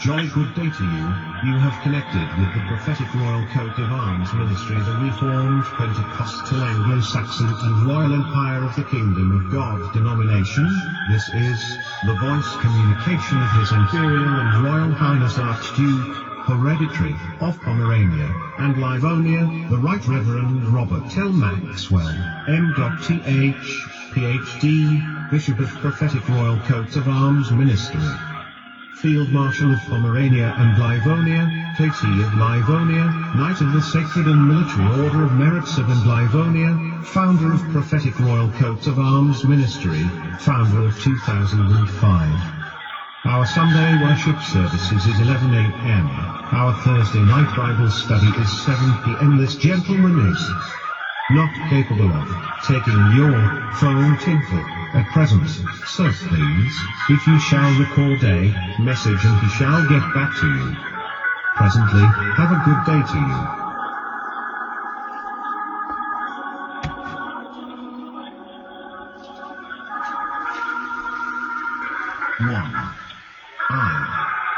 Jolly good day to you. You have connected with the Prophetic Royal Coat of Arms Ministry, the Reformed, Pentecostal, Anglo-Saxon and Royal Empire of the Kingdom of God denomination. This is the voice communication of His Imperial and Royal Highness Archduke, hereditary, of Pomerania and Livonia, the Right Reverend Robert L. Maxwell, M.Th, Ph.D, Bishop of Prophetic Royal Coat of Arms Ministry, Field Marshal of Pomerania and Livonia, K.T. of Livonia, Knight of the Sacred and Military Order of Merits of and Livonia, founder of Prophetic Royal Coat of Arms Ministry, founder of 2005. Our Sunday worship services is 11 a.m. Our Thursday night Bible study is 7 p.m. This gentleman is not capable of taking your phone tinkle at present, so please, if you shall record a message and he shall get back to you. Presently, have a good day to you.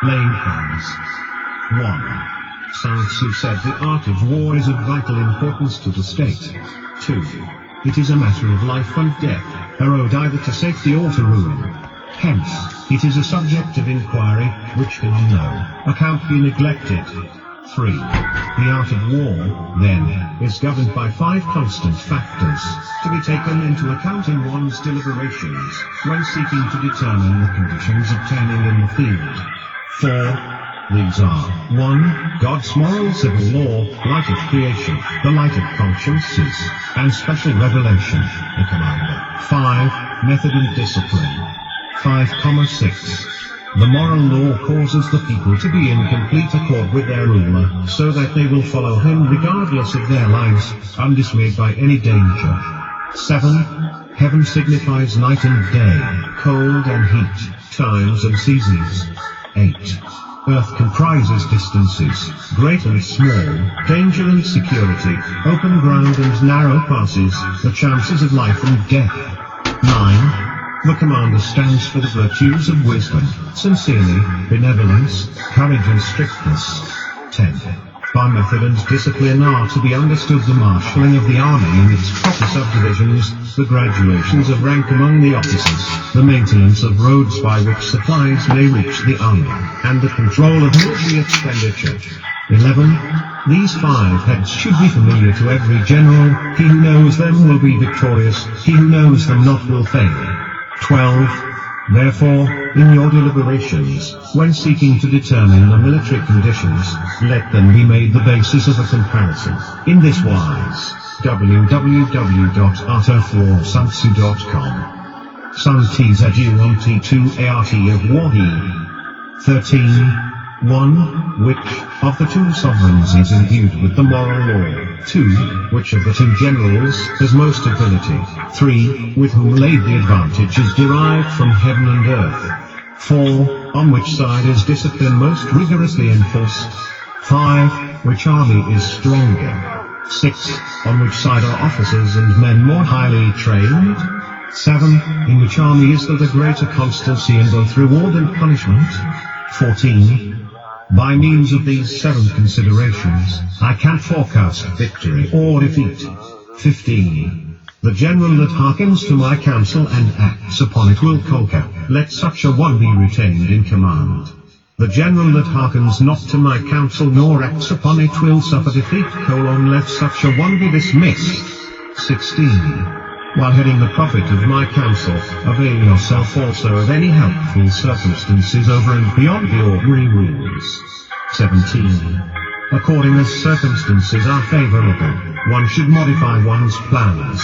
Laying hands. 1. Sun Tzu said the art of war is of vital importance to the state. 2. It is a matter of life and death, owed either to safety or to ruin. Hence, it is a subject of inquiry, which can on no account be neglected. 3. The art of war, then, is governed by 5 constant factors, to be taken into account in one's deliberations, when seeking to determine the conditions obtaining in the field. 4. These are 1. God's moral civil law, light of creation, the light of consciences, and special revelation, the commander. 5. Method and discipline. 5,6. The moral law causes the people to be in complete accord with their ruler, so that they will follow him regardless of their lives, undismayed by any danger. 7. Heaven signifies night and day, cold and heat, times and seasons. 8. Earth comprises distances, great and small, danger and security, open ground and narrow passes, the chances of life and death. 9. The commander stands for the virtues of wisdom, sincerity, benevolence, courage and strictness. 10. By method and discipline are to be understood the marshalling of the army in its proper subdivisions, the graduations of rank among the officers, the maintenance of roads by which supplies may reach the army, and the control of military expenditure. 11. These 5 heads should be familiar to every general. He who knows them will be victorious, he who knows them not will fail. 12. Therefore, in your deliberations, when seeking to determine the military conditions, let them be made the basis of a comparison. In this wise, www.artofwarsuntzu.com. Sun Tzu 1 T2 ART of War. 13. 1. Which of the 2 sovereigns is imbued with the moral law? 2. Which of the 2 generals has most ability? 3. With whom laid the advantage is derived from heaven and earth? 4. On which side is discipline most rigorously enforced? 5. Which army is stronger? 6. On which side are officers and men more highly trained? 7. In which army is there the greater constancy in both reward and punishment? 14. By means of these 7 considerations, I can forecast victory or defeat. 15. The general that hearkens to my counsel and acts upon it will conquer, let such a one be retained in command. The general that hearkens not to my counsel nor acts upon it will suffer defeat, let such a one be dismissed. 16. While heading the profit of my counsel, avail yourself also of any helpful circumstances over and beyond the ordinary rules. 17. According as circumstances are favorable, one should modify one's plans.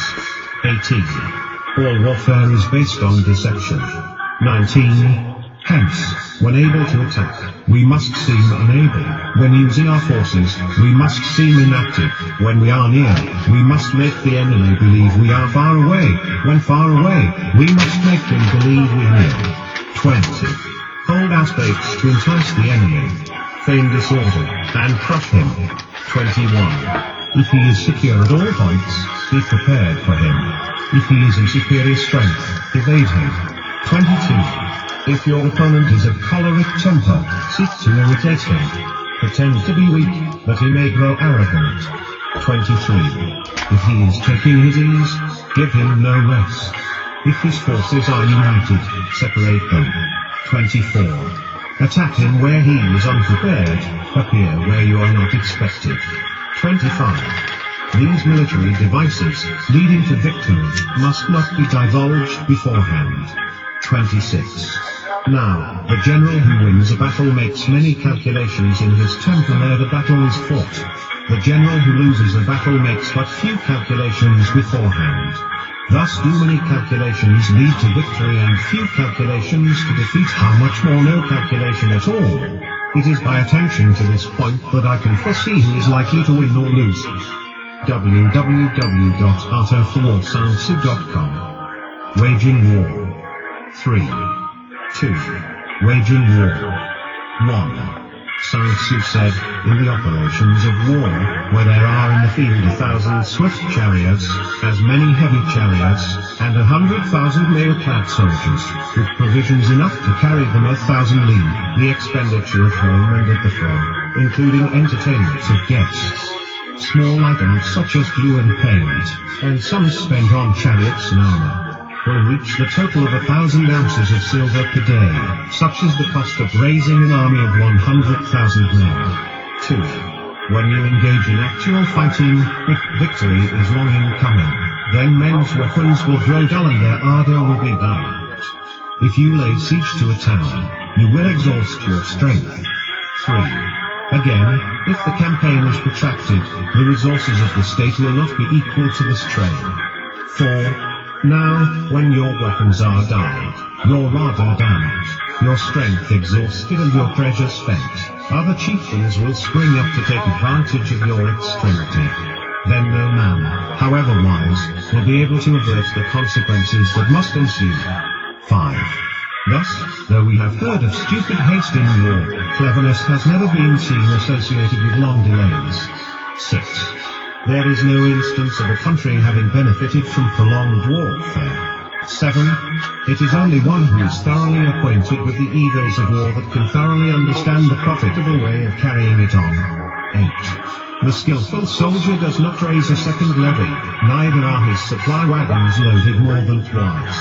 18. All warfare is based on deception. 19. Hence, when able to attack, we must seem unable. When using our forces, we must seem inactive. When we are near, we must make the enemy believe we are far away. When far away, we must make him believe we are near. 20. Hold out baits to entice the enemy, feign disorder, and crush him. 21. If he is secure at all points, be prepared for him. If he is in superior strength, evade him. 22. If your opponent is of choleric temper, seek to irritate him. Pretend to be weak, that he may grow arrogant. 23. If he is taking his ease, give him no rest. If his forces are united, separate them. 24. Attack him where he is unprepared, appear where you are not expected. 25. These military devices, leading to victory, must not be divulged beforehand. 26. Now, the general who wins a battle makes many calculations in his temper ere the battle is fought. The general who loses a battle makes but few calculations beforehand. Thus do many calculations lead to victory and few calculations to defeat. How much more no calculation at all? It is by attention to this point that I can foresee who is likely to win or lose. www.artofthewarsoundsu.com. Waging War. 3. 2. Waging War. 1. Sun Tzu said, in the operations of war, where there are in the field 1,000 swift chariots, as many heavy chariots, and 100,000 mail-clad soldiers, with provisions enough to carry them 1,000 li, the expenditure of home and at the throne, including entertainments of guests. Small items such as glue and paint, and some spent on chariots and armor, will reach the total of 1,000 ounces of silver per day. Such is the cost of raising an army of 100,000 men. 2. When you engage in actual fighting, if victory is long in coming, then men's weapons will grow dull and their ardor will be dulled. If you lay siege to a town, you will exhaust your strength. 3. Again, if the campaign is protracted, the resources of the state will not be equal to the strain. 4. Now, when your weapons are dulled, your ardor damped, your strength exhausted and your treasure spent, other chieftains will spring up to take advantage of your extremity. Then no man, however wise, will be able to avert the consequences that must ensue. 5. Thus, though we have heard of stupid haste in war, cleverness has never been seen associated with long delays. 6. There is no instance of a country having benefited from prolonged warfare. 7. It is only one who is thoroughly acquainted with the evils of war that can thoroughly understand the profitable way of carrying it on. 8. The skillful soldier does not raise a second levy, neither are his supply wagons loaded more than twice.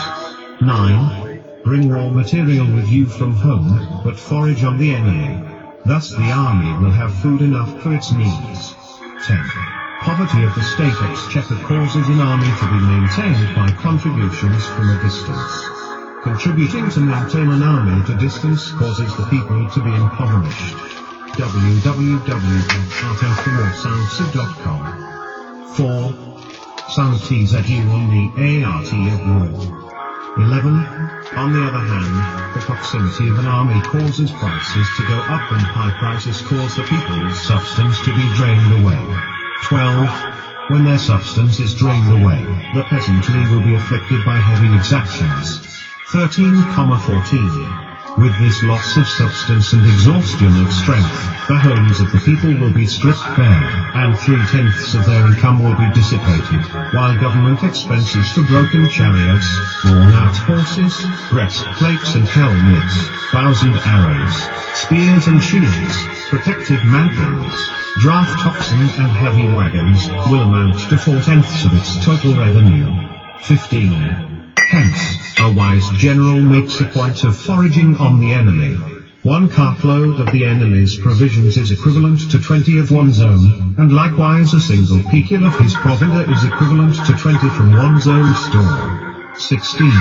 9. Bring raw material with you from home, but forage on the enemy. Thus the army will have food enough for its needs. 10. Poverty of the state exchequer causes an army to be maintained by contributions from a distance. Contributing to maintain an army at a distance causes the people to be impoverished. www.artofthewarsoundsu.com. 4. Sun Tzu on the art of war. 11. On the other hand, the proximity of an army causes prices to go up and high prices cause the people's substance to be drained away. 12. When their substance is drained away, the peasantry will be afflicted by heavy exactions. 13,14. With this loss of substance and exhaustion of strength, the homes of the people will be stripped bare, and 3/10 of their income will be dissipated, while government expenses for broken chariots, worn-out horses, breastplates and helmets, bows and arrows, spears and shields, protective mantles, draft oxen and heavy wagons, will amount to 4/10 of its total revenue. 15. Hence, a wise general makes a point of foraging on the enemy. 1 cartload of the enemy's provisions is equivalent to 20 of one's own, and likewise a single picul of his provender is equivalent to 20 from one's own store. 16.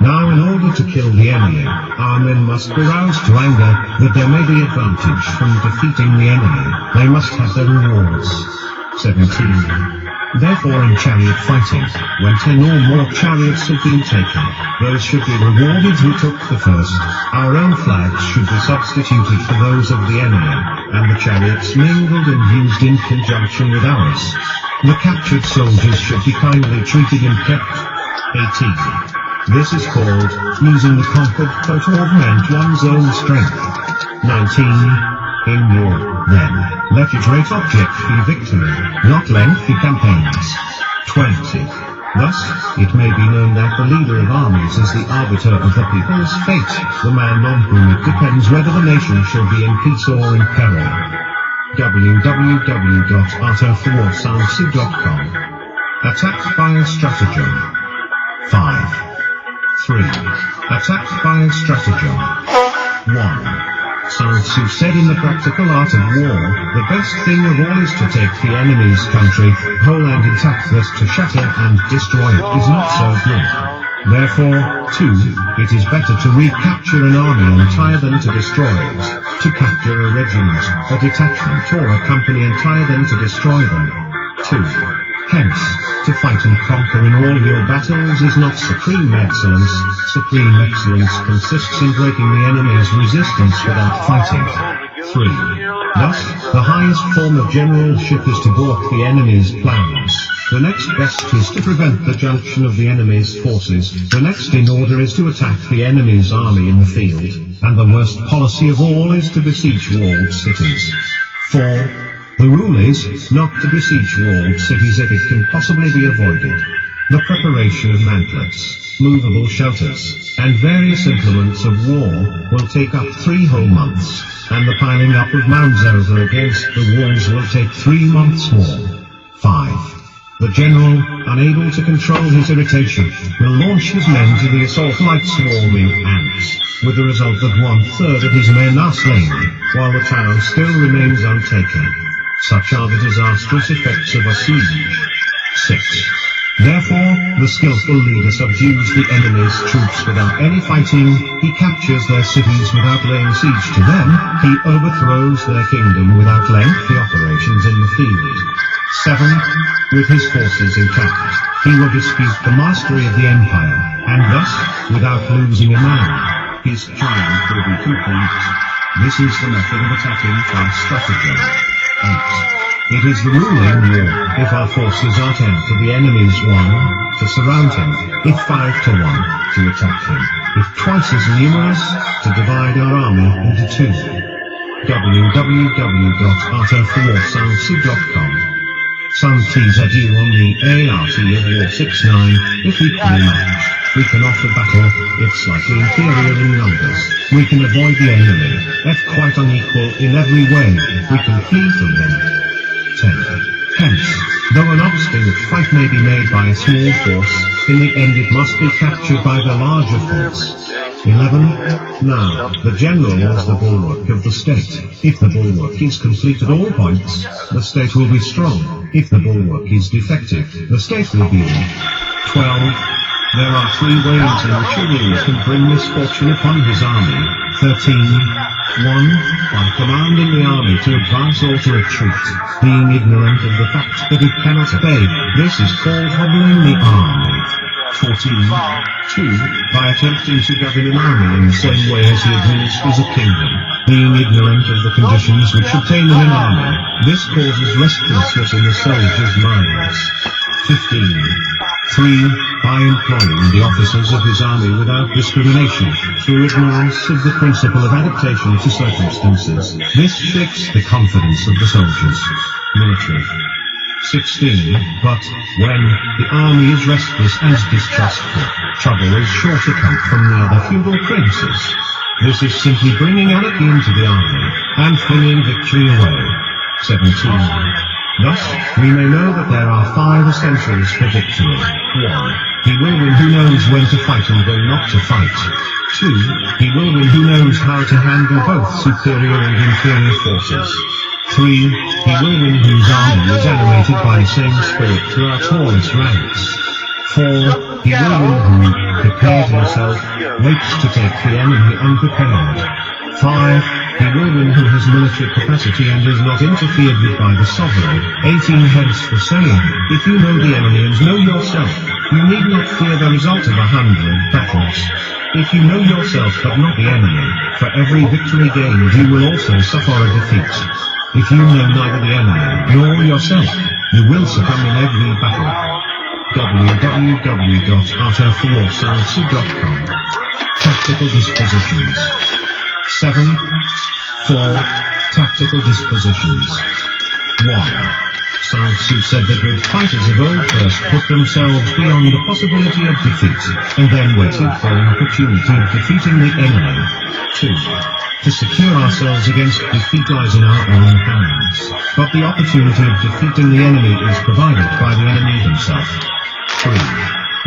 Now in order to kill the enemy, our men must be roused to anger, that there may be advantage from defeating the enemy, they must have their rewards. 17. Therefore in chariot fighting, when 10 or more chariots have been taken, those should be rewarded who took the first. Our own flags should be substituted for those of the enemy, and the chariots mingled and used in conjunction with ours. The captured soldiers should be kindly treated and kept. 18. This is called, using the conquered foe to augment one's own strength. 19. In war, then, let your great object be victory, not lengthy campaigns. 20. Thus, it may be known that the leader of armies is the arbiter of the people's fate, the man on whom it depends whether the nation shall be in peace or in peril. www.arterforwarsoundsea.com. Attacked by a stratagem. 5. 3. Attacked by a stratagem. 1. Sun Tzu said in the practical art of war, the best thing of all is to take the enemy's country, whole and intact, thus to shatter and destroy it is not so good. Therefore, 2, it is better to recapture an army entire than to destroy it, to capture a regiment, a detachment or a company entire than to destroy them. 2. Hence, to fight and conquer in all your battles is not supreme excellence. Supreme excellence consists in breaking the enemy's resistance without fighting. 3. Thus, the highest form of generalship is to balk the enemy's plans. The next best is to prevent the junction of the enemy's forces. The next in order is to attack the enemy's army in the field. And the worst policy of all is to besiege walled cities. 4. The rule is not to besiege walled cities if it can possibly be avoided. The preparation of mantlets, movable shelters, and various implements of war will take up 3 whole months, and the piling up of mounds over against the walls will take 3 months more. 5. The general, unable to control his irritation, will launch his men to the assault like swarming ants, with the result that 1/3 of his men are slain, while the town still remains untaken. Such are the disastrous effects of a siege. 6. Therefore, the skillful leader subdues the enemy's troops without any fighting, he captures their cities without laying siege to them, he overthrows their kingdom without lengthy operations in the field. 7. With his forces intact, he will dispute the mastery of the empire, and thus, without losing a man, his triumph will be complete. This is the method of attacking by stratagem. 8. It is the rule in war, if our forces are 10 to the enemy's 1, to surround him, if 5 to 1, to attack him, if twice as numerous, to divide our army into 2. www.arterforwarsoundsea.com. Some tease at you on the ART of War 6-9, if equally matched, we can offer battle, if slightly inferior in numbers, we can avoid the enemy, if quite unequal in every way, we can flee from him. 10. Hence, though an obstinate fight may be made by a small force, in the end it must be captured by the larger force. 11. Now, the general is the bulwark of the state. If the bulwark is complete at all points, the state will be strong. If the bulwark is defective, the state will be weak. 12. There are 3 ways in which a ruler can bring misfortune upon his army. 13. 1. By commanding the army to advance or to retreat, being ignorant of the fact that it cannot obey. This is called hobbling the army. 14. 2. By attempting to govern an army in the same way as he administers a kingdom, being ignorant of the conditions which obtain in an army. This causes restlessness in the soldiers' minds. 15. 3. By employing the officers of his army without discrimination, through ignorance of the principle of adaptation to circumstances. This shakes the confidence of the soldiers. Military. 16. But, when the army is restless and distrustful, trouble is sure to come from the other feudal princes. This is simply bringing anarchy into the army, and flinging victory away. 17. Thus, we may know that there are 5 essentials for victory. 1. He will win who knows when to fight and when not to fight. 2. He will win who knows how to handle both superior and inferior forces. 3. He will win whose army is animated by the same spirit throughout all its ranks. 4. He will win who, prepared himself, waits to take the enemy unprepared. 5. He will win who has military capacity and is not interfered with by the sovereign. 18. Hence the saying, if you know the enemy and know yourself, you need not fear the result of 100 battles. If you know yourself but not the enemy, for every victory gained you will also suffer a defeat. If you know neither the enemy nor yourself, you will succumb in every battle. www.arterforwarsoundsea.com. Tactical dispositions. 7. 4. Tactical dispositions. 1. Sun Tzu said that good fighters of old first put themselves beyond the possibility of defeat, and then waited for an opportunity of defeating the enemy. 2. To secure ourselves against defeat lies in our own hands, but the opportunity of defeating the enemy is provided by the enemy himself. 3.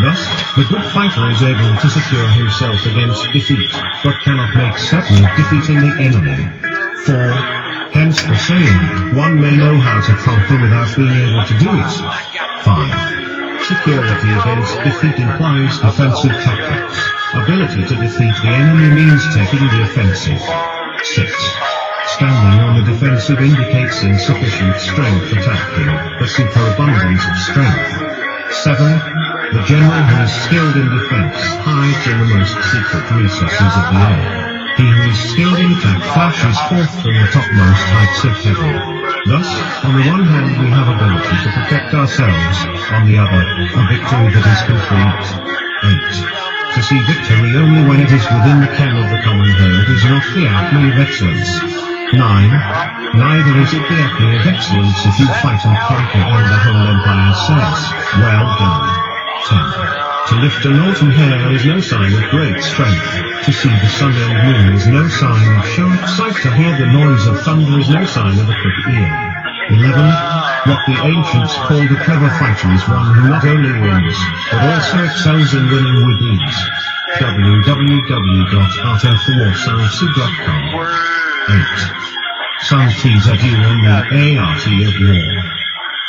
Thus, the good fighter is able to secure himself against defeat, but cannot make certain of defeating the enemy. 4. Hence the saying, one may know how to conquer without being able to do it. 5. Security against defeat implies defensive tactics. Ability to defeat the enemy means taking the offensive. 6. Standing on the defensive indicates insufficient strength attacking, but superabundance of strength. 7. The general who is skilled in defense hides in the most secret recesses of the earth. He who is skilled in attack flashes forth from the topmost heights of heaven. Thus, on the one hand we have ability to protect ourselves, on the other, a victory that is complete. 8. To see victory only when it is within the ken of the common herd is not the acme of excellence. 9. Neither is it the acme of excellence if you fight and conquer and the whole empire says, well done. 10. To lift an autumn hair is no sign of great strength. To see the sun and moon is no sign of sharp sight. To hear the noise of thunder is no sign of a quick ear. 11. What the ancients called a clever fighter is one who not only wins, but also excels in winning with ease. www.artofwarsoundsu.com. 8. Sun Tzu's adieu on the art of war.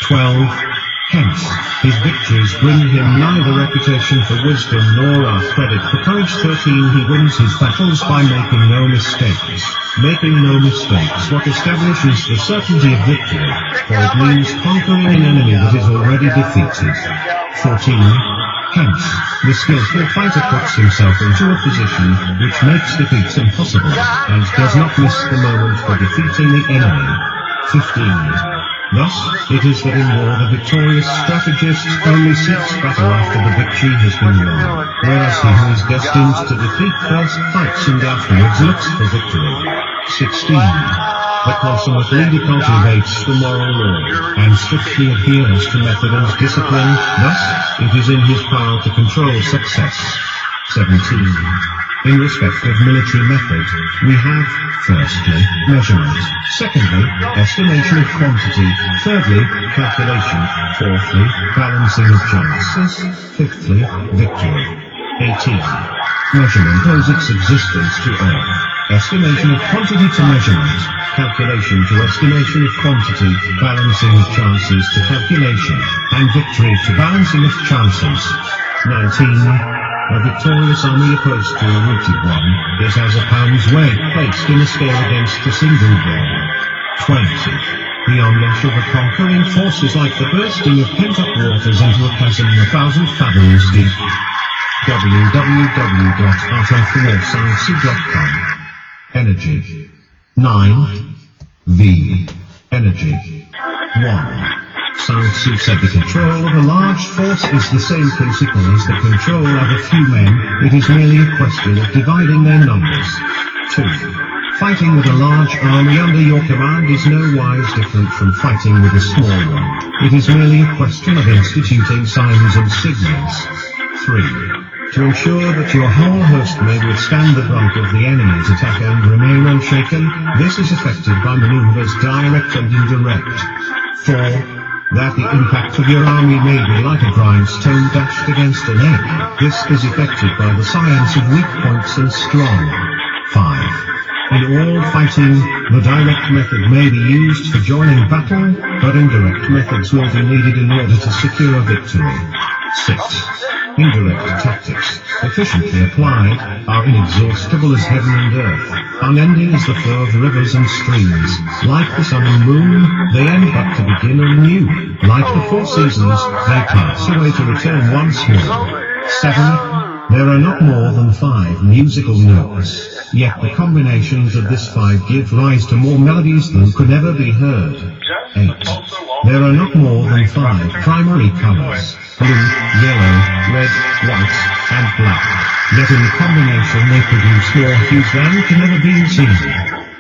12. Hence, his victories bring him neither reputation for wisdom nor are credit for courage. 13. He wins his battles by making no mistakes. Making no mistakes what establishes the certainty of victory, for it means conquering an enemy that is already defeated. 14. Hence, the skillful fighter puts himself into a position which makes defeat impossible, and does not miss the moment for defeating the enemy. 15. Thus, it is that in war the victorious strategist only seeks battle after the victory has been won, whereas he who is destined to defeat first fights and afterwards looks for victory. 16. The consummate leader cultivates the moral law, and strictly adheres to method and discipline, thus, it is in his power to control success. 17. In respect of military method, we have, firstly, measurement, secondly, estimation of quantity, thirdly, calculation, fourthly, balancing of chances, fifthly, victory. 18. Measurement owes its existence to all. Estimation of quantity to measurement, calculation to estimation of quantity, balancing of chances to calculation, and victory to balancing of chances. 19. A victorious army opposed to a routed one is as a pound's weight placed in a scale against a single ball. 20. The onrush of a conquering force is like the bursting of pent-up waters into a chasm 1,000 fathoms deep. www.artofwarsoundsu.com. Energy. 9. The energy. 1. Sun Tzu said the control of a large force is the same principle as the control of a few men, it is merely a question of dividing their numbers. 2. Fighting with a large army under your command is no wise different from fighting with a small one. It is merely a question of instituting signs and signals. 3. To ensure that your whole host may withstand the brunt of the enemy's attack and remain unshaken, this is effected by maneuvers direct and indirect. 4. That the impact of your army may be like a grindstone dashed against an egg. This is effected by the science of weak points and strong. 5. In all fighting, the direct method may be used for joining battle, but indirect methods will be needed in order to secure victory. 6. Indirect tactics, efficiently applied, are inexhaustible as heaven and earth, unending as the flow of rivers and streams. Like the sun and moon, they end but to begin anew. Like the 4 seasons, they pass away to return once more. 7. There are not more than 5 musical notes, yet the combinations of this 5 give rise to more melodies than could ever be heard. 8. There are not more than 5 primary colors, blue, yellow, red, white, and black, yet in combination they produce more hues than can ever be seen.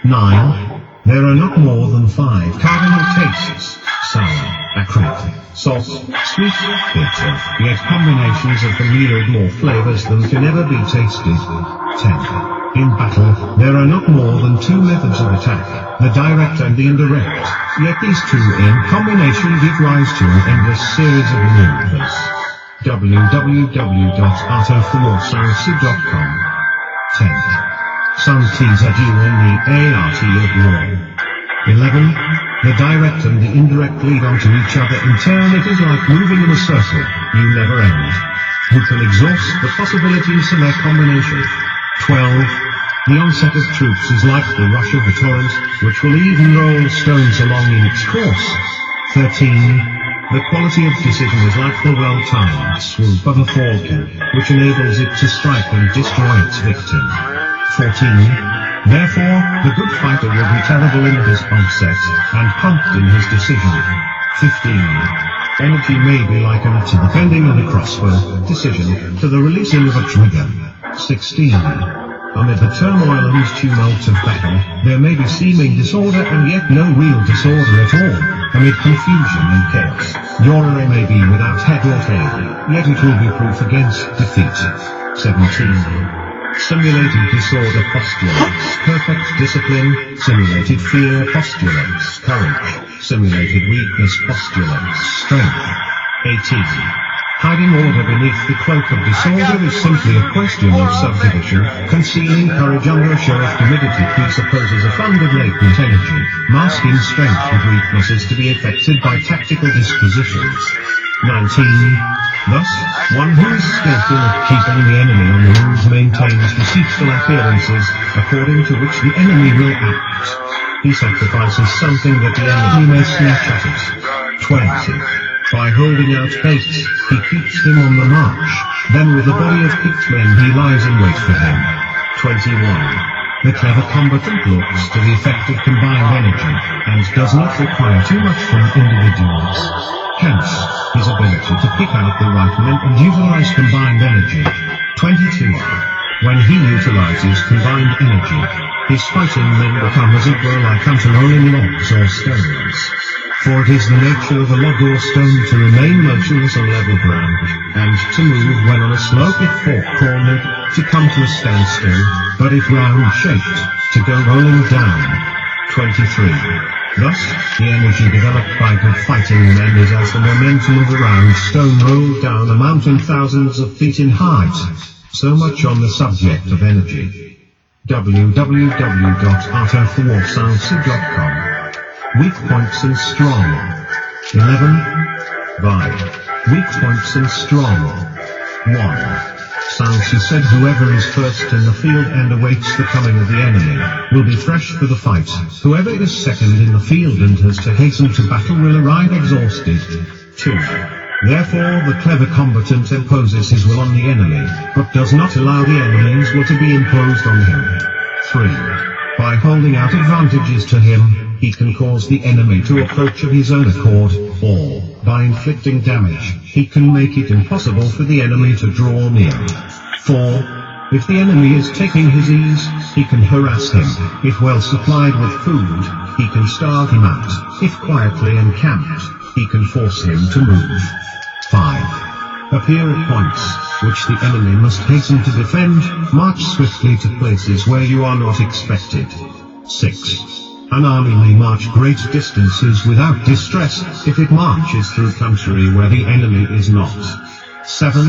9. There are not more than 5 cardinal tastes, sour, acrid, salt, sweet, bitter, yet combinations of the mild more flavors than can ever be tasted. 10. In battle, there are not more than two methods of attack, the direct and the indirect, yet these two in combination give rise to an endless series of maneuvers. www.artofwarsancid.com 10. Some T's are due on the ART of war. 11. The direct and the indirect lead on to each other in turn. It is like moving in a circle, you never end. Who can exhaust the possibilities of their combination? 12. The onset of troops is like the rush of a torrent, which will even roll stones along in its course. 13. The quality of decision is like the well-timed swoop of a falcon, which enables it to strike and destroy its victim. 14. Therefore, the good fighter will be terrible in his onset, and prompt in his decision. 15. Energy may be likened to the bending of a crossbow, decision, to the releasing of a trigger. 16. Amid the turmoil and tumult of battle, there may be seeming disorder and yet no real disorder at all. Amid confusion and chaos, your array may be without head or tail, yet it will be proof against defeat. 17. Simulated disorder postulates perfect discipline, simulated fear postulates courage, simulated weakness postulates strength. 18. Hiding order beneath the cloak of disorder is simply a question of subdivision. Concealing courage under a show of timidity presupposes a fund of latent energy. Masking strength with weaknesses to be effected by tactical dispositions. 19. Thus, one who is skillful at keeping the enemy on the move maintains deceitful appearances, according to which the enemy will act. He sacrifices something that the enemy may snatch at it. 20. By holding out bait, he keeps him on the march, then with a body of picked men he lies in wait for him. 21. The clever combatant looks to the effect of combined energy, and does not require too much from individuals. Hence, his ability to pick out the right men and utilize combined energy. 22. When he utilizes combined energy, his fighting men become as it were like unto rolling logs or stones. For it is the nature of a log or stone to remain motionless on level ground, and to move when on a slope if fork-cornered, to come to a standstill, but if round-shaped, to go rolling down. 23. Thus, the energy developed by good fighting men is as the momentum of a round stone rolled down a mountain thousands of feet in height. So much on the subject of energy. www.artofwarsancid.com Weak points and strong. 11. By weak points and strong. 1. Sansu said whoever is first in the field and awaits the coming of the enemy, will be fresh for the fight. Whoever is second in the field and has to hasten to battle will arrive exhausted. 2. Therefore the clever combatant imposes his will on the enemy, but does not allow the enemy's will to be imposed on him. 3. By holding out advantages to him, he can cause the enemy to approach of his own accord, or, by inflicting damage, he can make it impossible for the enemy to draw near. 4. If the enemy is taking his ease, he can harass him. If well supplied with food, he can starve him out. If quietly encamped, he can force him to move. 5. Appear at points, which the enemy must hasten to defend, march swiftly to places where you are not expected. 6. An army may march great distances without distress, if it marches through country where the enemy is not. 7.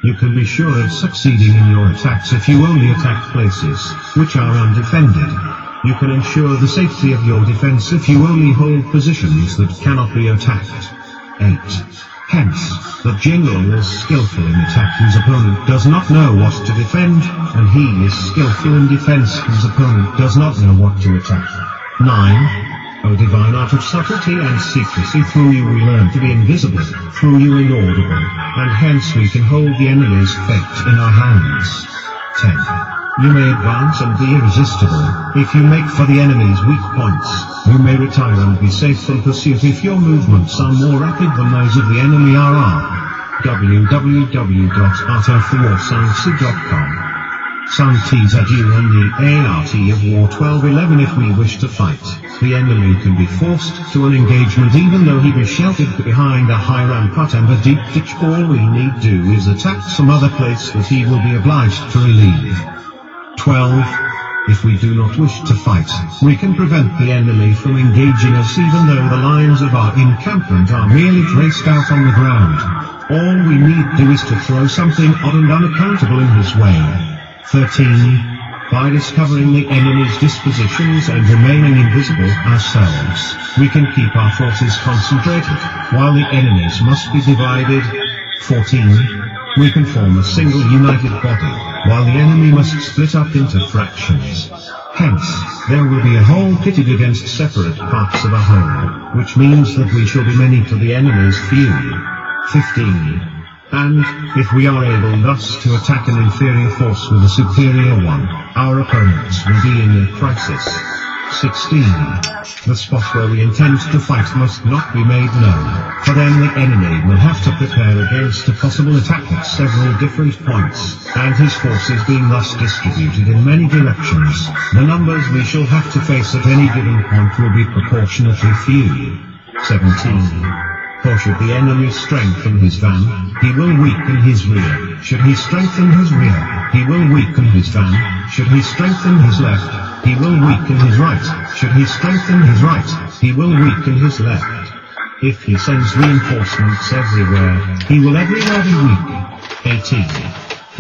You can be sure of succeeding in your attacks if you only attack places which are undefended. You can ensure the safety of your defense if you only hold positions that cannot be attacked. 8. Hence, the general is skillful in attack whose opponent does not know what to defend, and he is skillful in defense whose opponent does not know what to attack. 9. O divine art of subtlety and secrecy, through you we learn to be invisible, through you inaudible, and hence we can hold the enemy's fate in our hands. 10. You may advance and be irresistible, if you make for the enemy's weak points. You may retire and be safe from pursuit if your movements are more rapid than those of the enemy are. www.artofwarsancid.com Art of War 1211. If we wish to fight, the enemy can be forced to an engagement even though he be sheltered behind a high rampart and a deep ditch. All we need do is attack some other place that he will be obliged to relieve. 12. If we do not wish to fight, we can prevent the enemy from engaging us even though the lines of our encampment are merely traced out on the ground. All we need do is to throw something odd and unaccountable in his way. 13. By discovering the enemy's dispositions and remaining invisible ourselves, we can keep our forces concentrated, while the enemies must be divided. 14. We can form a single united body, while the enemy must split up into fractions. Hence, there will be a whole pitted against separate parts of a whole, which means that we shall be many to the enemy's few. 15. And, if we are able thus to attack an inferior force with a superior one, our opponents will be in a crisis. 16. The spot where we intend to fight must not be made known, for then the enemy will have to prepare against a possible attack at several different points, and his forces being thus distributed in many directions, the numbers we shall have to face at any given point will be proportionately few. 17. For should the enemy strengthen his van, he will weaken his rear. Should he strengthen his rear, he will weaken his van. Should he strengthen his left, he will weaken his right. Should he strengthen his right, he will weaken his left. If he sends reinforcements everywhere, he will everywhere be weak. 18.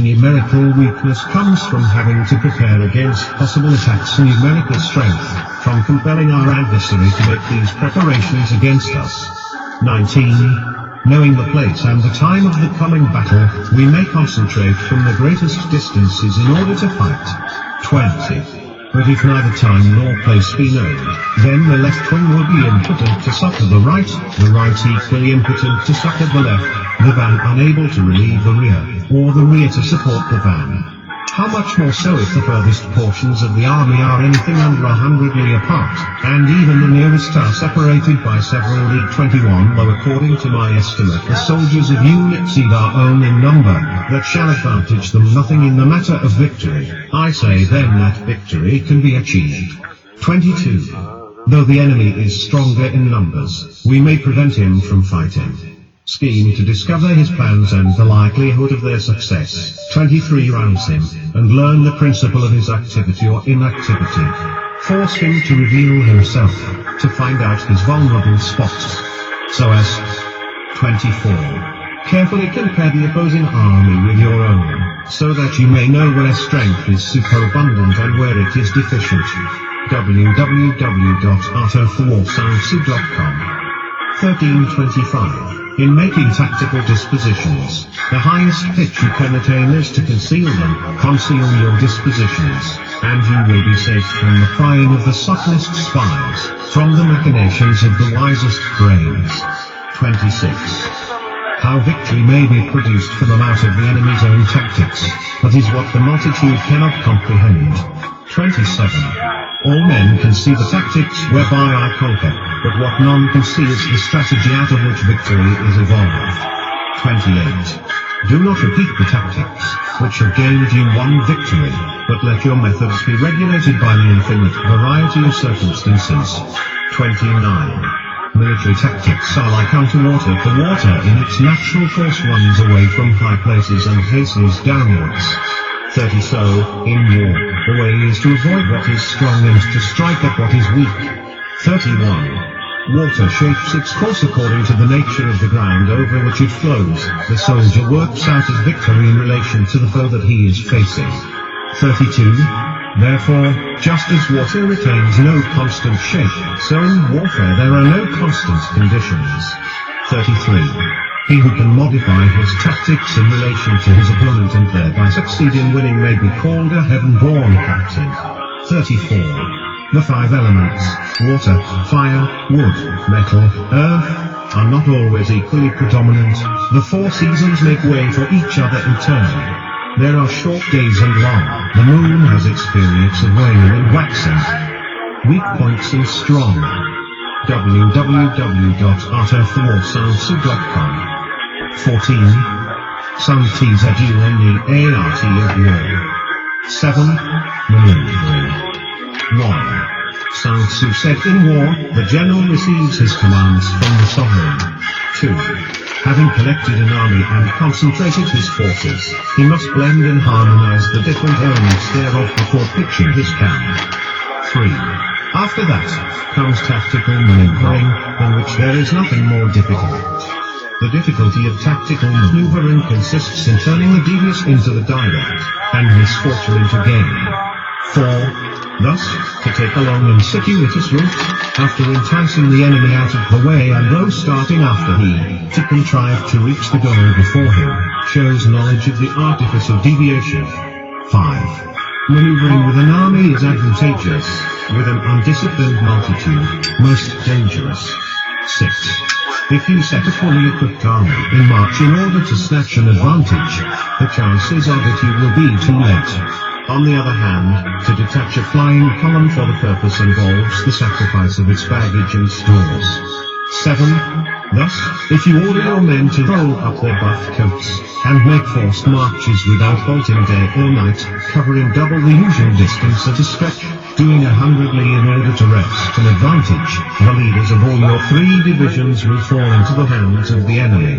Numerical weakness comes from having to prepare against possible attacks. Numerical strength, from compelling our adversary to make these preparations against us. 19. Knowing the place and the time of the coming battle, we may concentrate from the greatest distances in order to fight. 20. But if neither time nor place be known, then the left wing will be impotent to succor the right equally impotent to succor the left, the van unable to relieve the rear, or the rear to support the van. How much more so if the furthest portions of the army are anything under 100 li apart, and even the nearest are separated by several league 21, though according to my estimate the soldiers of you exceed our own in number, that shall advantage them nothing in the matter of victory. I say then that victory can be achieved. 22. Though the enemy is stronger in numbers, we may prevent him from fighting. Scheme to discover his plans and the likelihood of their success. 23. Rouse him, and learn the principle of his activity or inactivity. Force him to reveal himself, to find out his vulnerable spots. So as 24. Carefully compare the opposing army with your own, so that you may know where strength is superabundant and where it is deficient. www.artofwarsoundsu.com 1325. In making tactical dispositions, the highest pitch you can attain is to conceal them. Conceal your dispositions, and you will be safe from the prying of the subtlest spies, from the machinations of the wisest brains. 26. How victory may be produced from out of the enemy's own tactics, that is what the multitude cannot comprehend. 27. All men can see the tactics whereby I conquer, but what none can see is the strategy out of which victory is evolved. 28. Do not repeat the tactics, which have gained you one victory, but let your methods be regulated by the infinite variety of circumstances. 29. Military tactics are like unto water. The water in its natural course runs away from high places and hastens downwards. 30. So, in war, the way is to avoid what is strong and to strike at what is weak. 31. Water shapes its course according to the nature of the ground over which it flows. The soldier works out his victory in relation to the foe that he is facing. 32. Therefore, just as water retains no constant shape, so in warfare there are no constant conditions. 33. He who can modify his tactics in relation to his opponent and thereby succeed in winning may be called a heaven-born captain. 34. The five elements, water, fire, wood, metal, earth, are not always equally predominant. The four seasons make way for each other in turn. There are short days and long. The moon has its periods of waning and waxing. Weak points and strong. www.artofwarsoundsu.com 14. Some Th of war. 7. Maneuvering. 1. Sun Tzu said in war, the general receives his commands from the sovereign. 2. Having collected an army and concentrated his forces, he must blend and harmonize the different elements thereof before pitching his camp. 3. After that, comes tactical maneuvering, in which there is nothing more difficult. The difficulty of tactical maneuvering consists in turning the devious into the direct, and misfortune into gain. 4. Thus, to take a long and circuitous route, after enticing the enemy out of the way and though starting after he, to contrive to reach the goal before him, shows knowledge of the artifice of deviation. 5. Maneuvering with an army is advantageous, with an undisciplined multitude, most dangerous. 6. If you set a fully equipped army in march in order to snatch an advantage, the chances are that you will be too late. On the other hand, to detach a flying column for the purpose involves the sacrifice of its baggage and stores. 7. Thus, if you order your men to roll up their buff coats, and make forced marches without halting day or night, covering double the usual distance at a stretch, doing 100 li in order to wrest an advantage, the leaders of all your 3 divisions will fall into the hands of the enemy.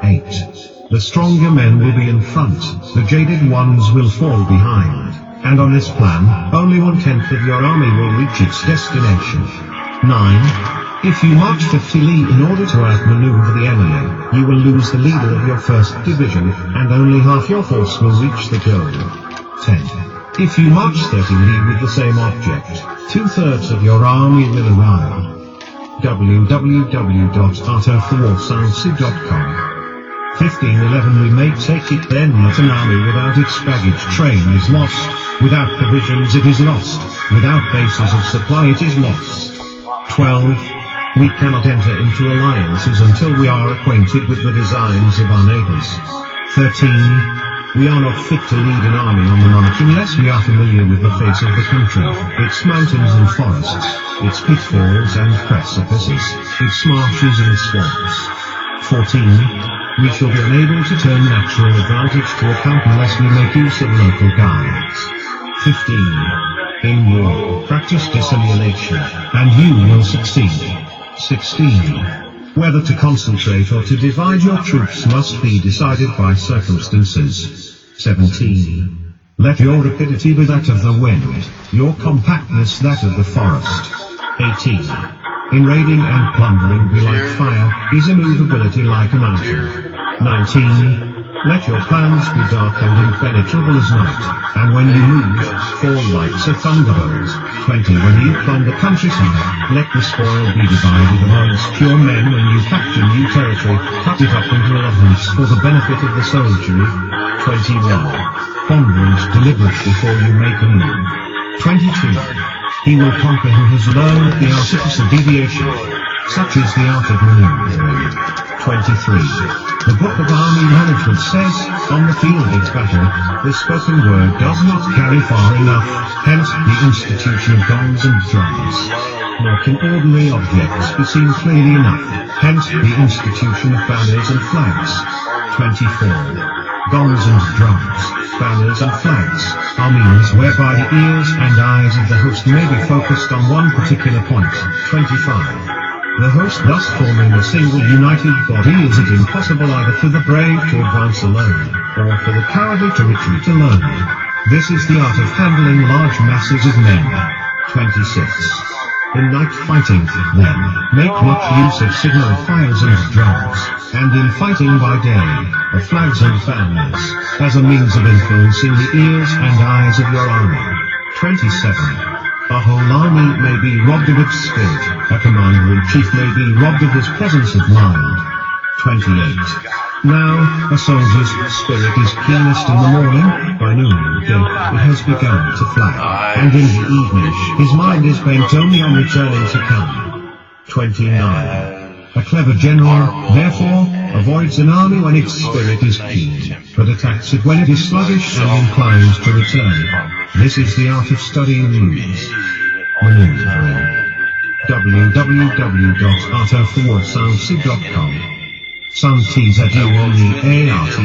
8. The stronger men will be in front, the jaded ones will fall behind, and on this plan, only 1/10 of your army will reach its destination. 9. If you march 50 li in order to outmaneuver the enemy, you will lose the leader of your 1st division, and only half your force will reach the goal. 10. If you march 30 li with the same object, 2/3 of your army will arrive. www.artofthewarsoundsuit.com 1511 We may take it then that an army without its baggage train is lost, without provisions it is lost, without bases of supply it is lost. 12. We cannot enter into alliances until we are acquainted with the designs of our neighbors. 13. We are not fit to lead an army on the march unless we are familiar with the face of the country, its mountains and forests, its pitfalls and precipices, its marshes and swamps. 14. We shall be unable to turn natural advantage to account unless we make use of local guides. 15. In war, practice dissimulation, and you will succeed. 16. Whether to concentrate or to divide your troops must be decided by circumstances. 17. Let your rapidity be that of the wind, your compactness that of the forest. 18. In raiding and plundering be like fire, is immovability like a mountain. 19. Let your plans be dark and impenetrable as night, and when you move, fall like a thunderbolt. 20. When you plunder countryside, let the spoil be divided amongst your men. When you capture new territory, cut it up into allotments for the benefit of the soldiery. 21. Ponder and deliberate before you make a move. 22. He will conquer who has learned the artifice of deviation. Such is the art of maneuvering. 23. The Book of Army Management says, on the field of battle, the spoken word does not carry far enough, hence the institution of gongs and drums. Nor can ordinary objects be seen clearly enough, hence the institution of banners and flags. 24. Gongs and drums, banners and flags, are means whereby the ears and eyes of the host may be focused on one particular point. 25. The host thus forming a single united body, is it impossible either for the brave to advance alone, or for the cowardly to retreat alone. This is the art of handling large masses of men. 26. In night fighting, then, make much use of signal fires and drums, and in fighting by day, of flags and banners, as a means of influencing the ears and eyes of your army. 27. A whole army may be robbed of its spirit, a commander-in-chief may be robbed of his presence of mind. 28. Now, a soldier's spirit is keenest in the morning, by noonday it has begun to flag, and in the evening his mind is bent only on returning to camp. 29. A clever general, therefore, avoids an army when its spirit is keen, but attacks it when it is sluggish and inclines to return. This is the art of studying moves. Maneuvering. www.artofthewarsoundsuit.com Sun Tzzu on the ART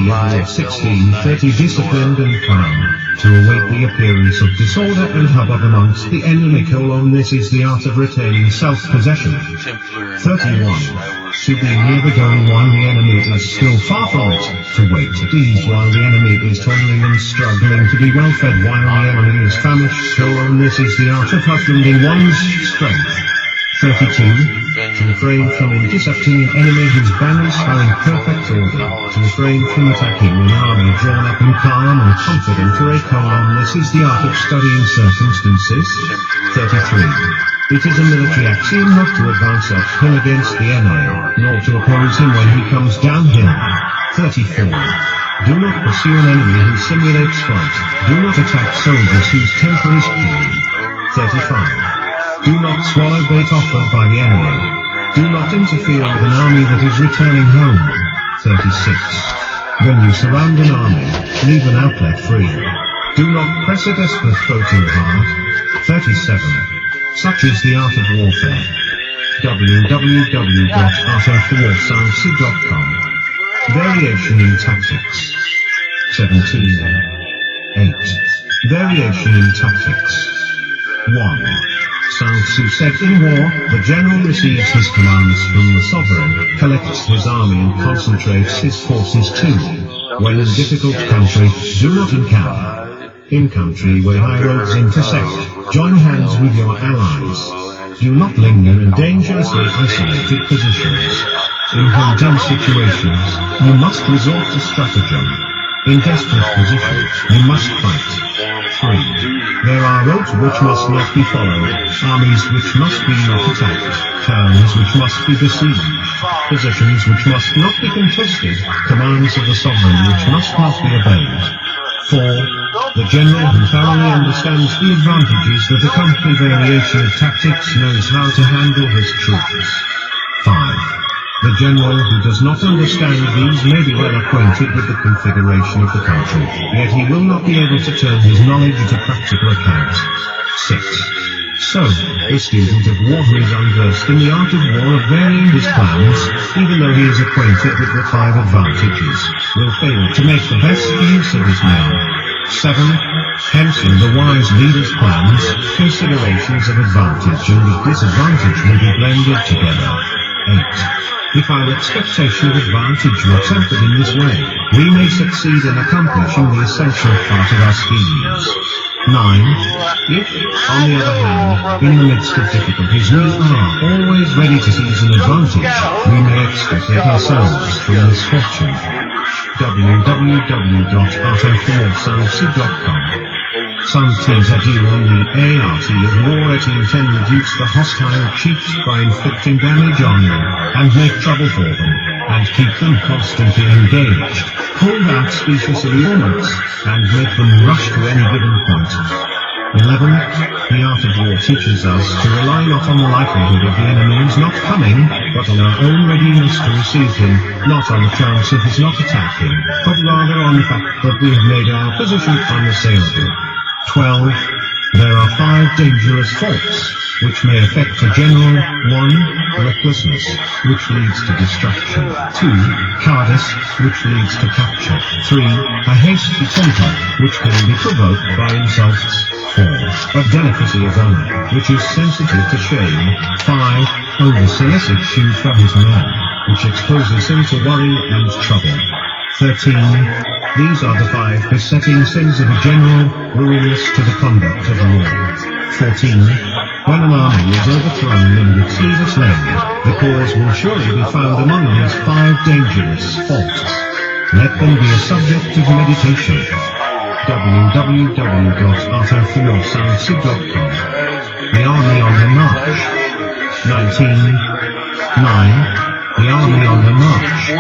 1630 disciplined and calm, to await the appearance of disorder and hubbub amongst the enemy. This is the art of retaining self-possession. 31. To be near the goal while the enemy is still far from it, to wait at ease while the enemy is toiling and struggling, to be well fed while the enemy is famished. This is the art of husbanding one's strength. 32. To refrain from intercepting an enemy whose banners are in perfect order, to refrain from attacking an army drawn up and calm and confident. This is the art of studying circumstances. 33. It is a military axiom not to advance uphill against the enemy, nor to oppose him when he comes downhill. 34. Do not pursue an enemy who simulates flight. Do not attack soldiers whose temper is keen. 35. Do not swallow bait offered by the enemy. Do not interfere with an army that is returning home. 36. When you surround an army, leave an outlet free. Do not press a desperate foe too hard. 37. Such is the art of warfare. www.artofwarsounds.com. Variation in tactics. 17. 8. Variation in tactics. 1. Sun Tzu said, in war, the general receives his commands from the sovereign, collects his army and concentrates his forces too. When in difficult country, do not encamp. In country where high roads intersect, join hands with your allies. Do not linger in dangerously isolated positions. In hunting situations, you must resort to stratagem. In desperate positions, you must fight. 3. There are roads which must not be followed, armies which must be not attacked, towns which must be besieged, positions which must not be contested, commands of the sovereign which must not be obeyed. 4. The general who thoroughly understands the advantages that accompany variation of tactics knows how to handle his troops. 5. The general who does not understand these may be well acquainted with the configuration of the country, yet he will not be able to turn his knowledge to practical account. 6. So, the student of war who is unversed in the art of war of varying his plans, even though he is acquainted with the 5 advantages, will fail to make the best use of his men. 7. Hence in the wise leader's plans, considerations of advantage and of disadvantage will be blended together. 8. If our expectation of advantage were tempered in this way, we may succeed in accomplishing the essential part of our schemes. 9. If, on the other hand, in the midst of difficulties we are always ready to seize an advantage, we may extricate ourselves from misfortune. www.artofwarsounds.com. Sun Tzu said you on the art of war at intend reduce the hostile chiefs by inflicting damage on them, and make trouble for them, and keep them constantly engaged, hold out specious allurements, and make them rush to any given point. 11. The art of war teaches us to rely not on the likelihood of the enemy's not coming, but on our own readiness to receive him, not on the chance of his not attacking, but rather on the fact that we have made our position unassailable. 12. There are 5 dangerous faults which may affect a general. 1. Recklessness, which leads to distraction. 2. Cowardice, which leads to capture. 3. A hasty temper, which can be provoked by insults. 4. A delicacy of honor, which is sensitive to shame. 5. Over-solicitude for his man, which exposes him to worry and trouble. 13. These are the 5 besetting sins of a general, ruinous to the conduct of war. 14. When an army is overthrown and its leader slain, the cause will surely be found among these 5 dangerous faults. Let them be a subject of meditation. www.artofwarsounds.com. The Army on the March. 19. 9. The Army on the March.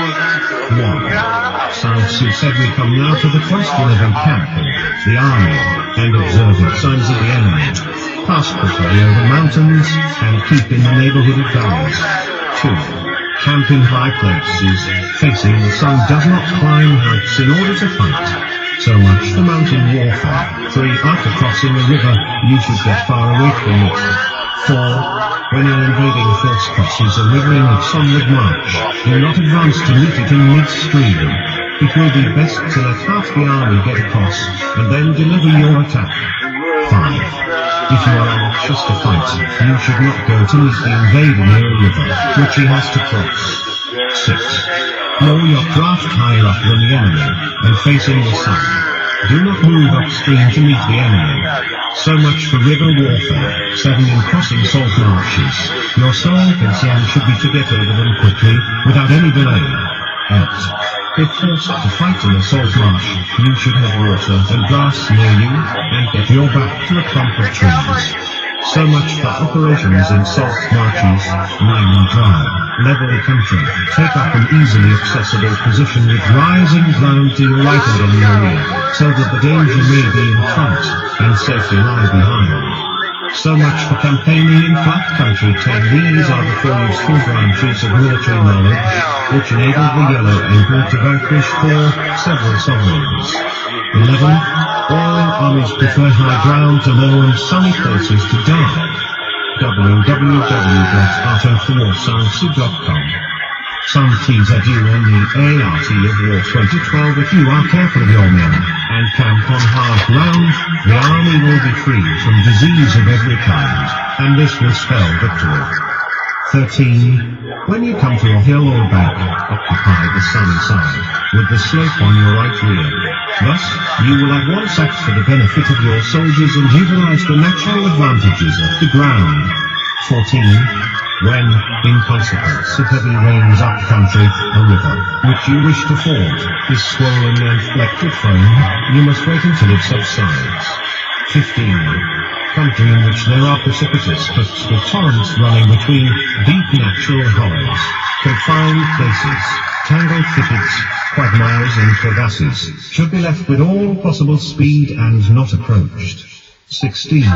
1. Sun Tzu said we come now to the question of encamping, the army, and observing signs of the enemy. Pass quickly over mountains, and keep in the neighborhood of valleys. 2. Camp in high places, facing the sun does not climb heights in order to fight. So much for mountain warfare. 3. After crossing the river, you should get far away from it. 4. When an invading force crosses a river in its onward march, do not advance to meet it in midstream. It will be best to let half the army get across, and then deliver your attack. 5. If you are anxious to fight, you should not go to meet the invader near a river, which he has to cross. 6. Moor your craft higher up than the enemy, and facing the sun. Do not move upstream to meet the enemy. So much for river warfare. 7. In crossing salt marshes, your sole concern should be to get over them quickly, without any delay. 8. If forced to fight in a salt marsh, you should have water and grass near you, and get your back to a clump of trees. So much for operations in salt marshes. 9. Dry, level country. Take up an easily accessible position with rising ground to your right and on your rear, so that the danger may be in front, and safety lie behind. So much for campaigning in flat country. 10. These are the 4 useful branches of military knowledge, which enabled the Yellow Emperor to vanquish several sovereigns. 11. All armies prefer high ground to low and sunny places to die. www.artofwarsancid.com. Some fees are due on the ART of War 2012. If you are careful of your men, and camp on hard ground, the army will be free from disease of every kind, and this will spell victory. 13. When you come to a hill or bank, occupy the sunny side, with the slope on your right rear. Thus, you will at once act for the benefit of your soldiers and utilize the natural advantages of the ground. 14. When, in consequence of heavy rains up country, a river, which you wish to ford, is swollen and flecked with foam, you must wait until it subsides. 15. Country in which there are precipitous cliffs with torrents running between deep natural hollows, confined places, tangled thickets, quagmires and crevasses, should be left with all possible speed and not approached. 16.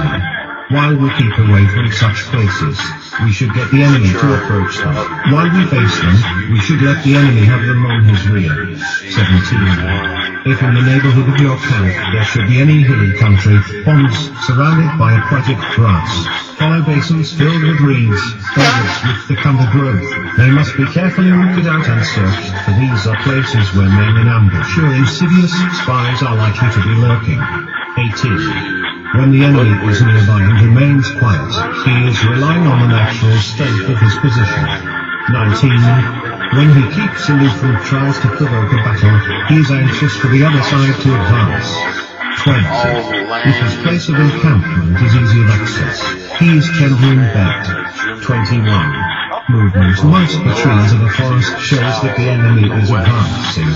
While we keep away from such places, we should get the enemy to approach them. While we face them, we should let the enemy have them on his rear. 17. If in the neighborhood of your camp there should be any hilly country, ponds surrounded by aquatic grass, hollow basins filled with reeds, borders with thick undergrowth, they must be carefully rooted out and searched, for these are places where men in ambush or insidious spies are likely to be lurking. 18. When the enemy is nearby and remains quiet, he is relying on the natural strength of his position. 19. When he keeps aloof and tries to provoke a battle, he is anxious for the other side to advance. 20. If his place of encampment is easy of access, he is tender in bed. 21. Movement amongst the trees of a forest shows that the enemy is advancing.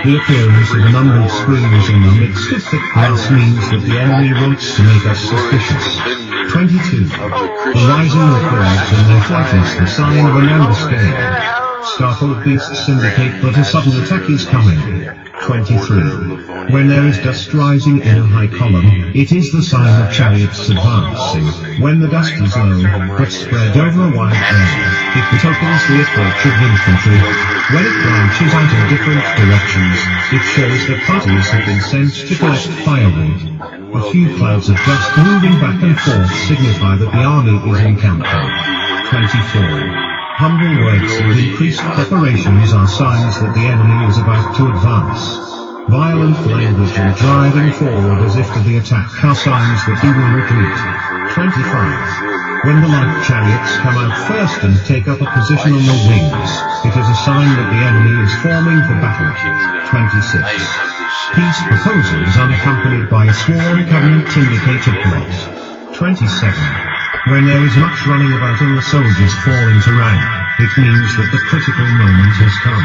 The appearance of a number of screens in the midst of thick grass means that the enemy wants to make us suspicious. 22. The rising of birds and their flight is the sign of an ambuscade. Startled beasts indicate that a sudden attack is coming. 23. When there is dust rising in a high column, it is the sign of chariots advancing. When the dust is low, but spread over a wide area, it betokens the approach of infantry. When it branches out in different directions, it shows that parties have been sent to collect firewood. A few clouds of dust moving back and forth signify that the army is encamping. 24. Humble words and increased preparations are signs that the enemy is about to advance. Violent language and driving forward as if to the attack are signs that he will retreat. 25. When the light chariots come out first and take up a position on the wings, it is a sign that the enemy is forming for battle. 26. Peace proposals unaccompanied by a sworn covenant indicate a plot. 27. When there is much running about and the soldiers fall into rank, it means that the critical moment has come.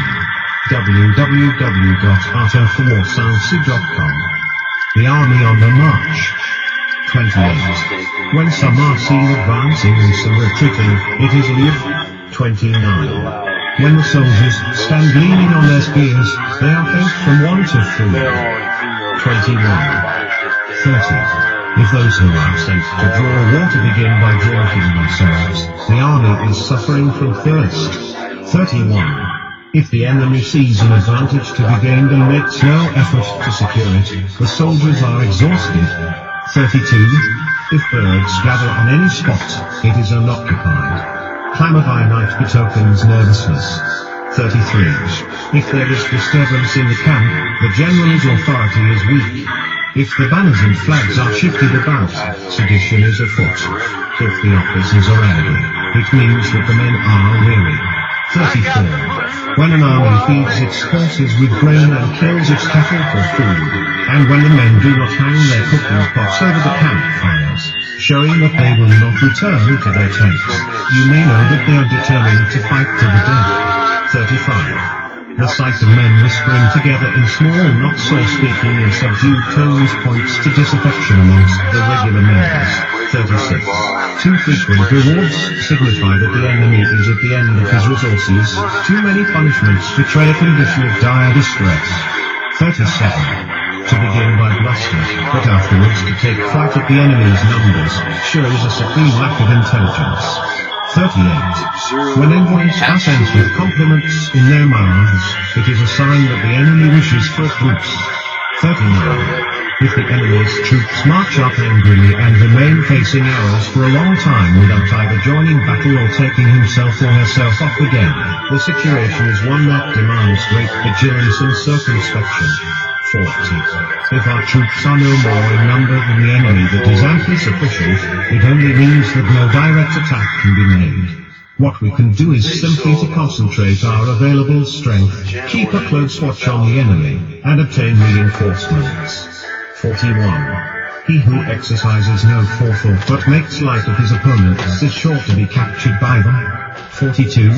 www.artofwarsancid.com. The army on the march. 28. When some are seen advancing and some retreating, it is leave. 29. When the soldiers stand leaning on their spears, they are faint from want of food. 21. 30. If those who are sent to draw water begin by drinking themselves, the army is suffering from thirst. 31. If the enemy sees an advantage to be gained and makes no effort to secure it, the soldiers are exhausted. 32. If birds gather on any spot, it is unoccupied. Clamor by night betokens nervousness. 33. If there is disturbance in the camp, the general's authority is weak. If the banners and flags are shifted about, sedition is afoot. If the officers are angry, it means that the men are weary. 34. When an army feeds its horses with grain and kills its cattle for food, and when the men do not hang their cooking pots over the campfires, showing that they will not return to their tents, you may know that they are determined to fight to the death. 35. The sight of men whispering together in small, not so speaking and subdued tones points to disaffection amongst the regular members. 36. Too frequent rewards signify that the enemy is at the end of his resources. Too many punishments betray a condition of dire distress. 37. To begin by bluster, but afterwards to take fright at the enemy's numbers, shows a supreme lack of intelligence. 38. When envoys are sent with compliments in their mouths, it is a sign that the enemy wishes for a truce. 39. If the enemy's troops march up angrily and remain facing ours for a long time without either joining battle or taking himself or herself off again, the situation is one that demands great vigilance and circumspection. 40. If our troops are no more in number than the enemy that is amply sufficient, it only means that no direct attack can be made. What we can do is simply to concentrate our available strength, keep a close watch on the enemy, and obtain reinforcements. 41. He who exercises no forethought but makes light of his opponents is sure to be captured by them. 42.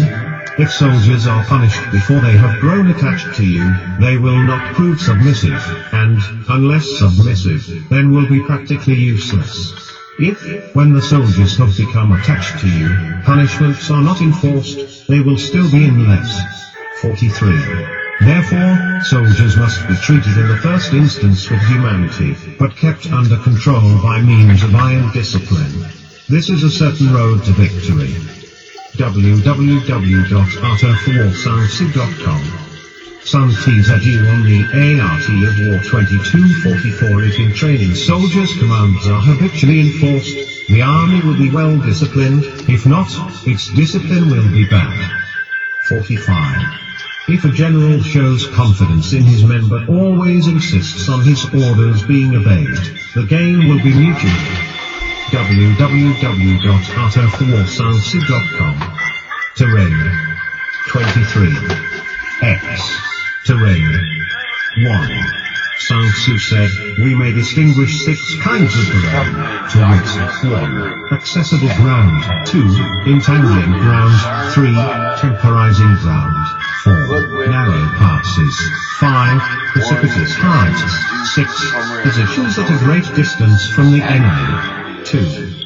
If soldiers are punished before they have grown attached to you, they will not prove submissive, and, unless submissive, then will be practically useless. If, when the soldiers have become attached to you, punishments are not enforced, they will still be in less. 43. Therefore, soldiers must be treated in the first instance with humanity, but kept under control by means of iron discipline. This is a certain road to victory. www.artofwarsoundsuit.com. Some Tzg on the ART of War 2244. If in training soldiers' commands are habitually enforced, the army will be well disciplined. If not, its discipline will be bad. 45. If a general shows confidence in his men but always insists on his orders being obeyed, the gain will be mutual. www.artofwarsoundsuit.com. Terrain. 23. X. Terrain. 1. Soundsu said, we may distinguish 6 kinds of terrain, to wit, 1. Accessible ground, 2. Entangling ground, 3. Temporizing ground, 4. Narrow passes, 5. Precipitous heights, 6. Positions at a great distance from the enemy, 2.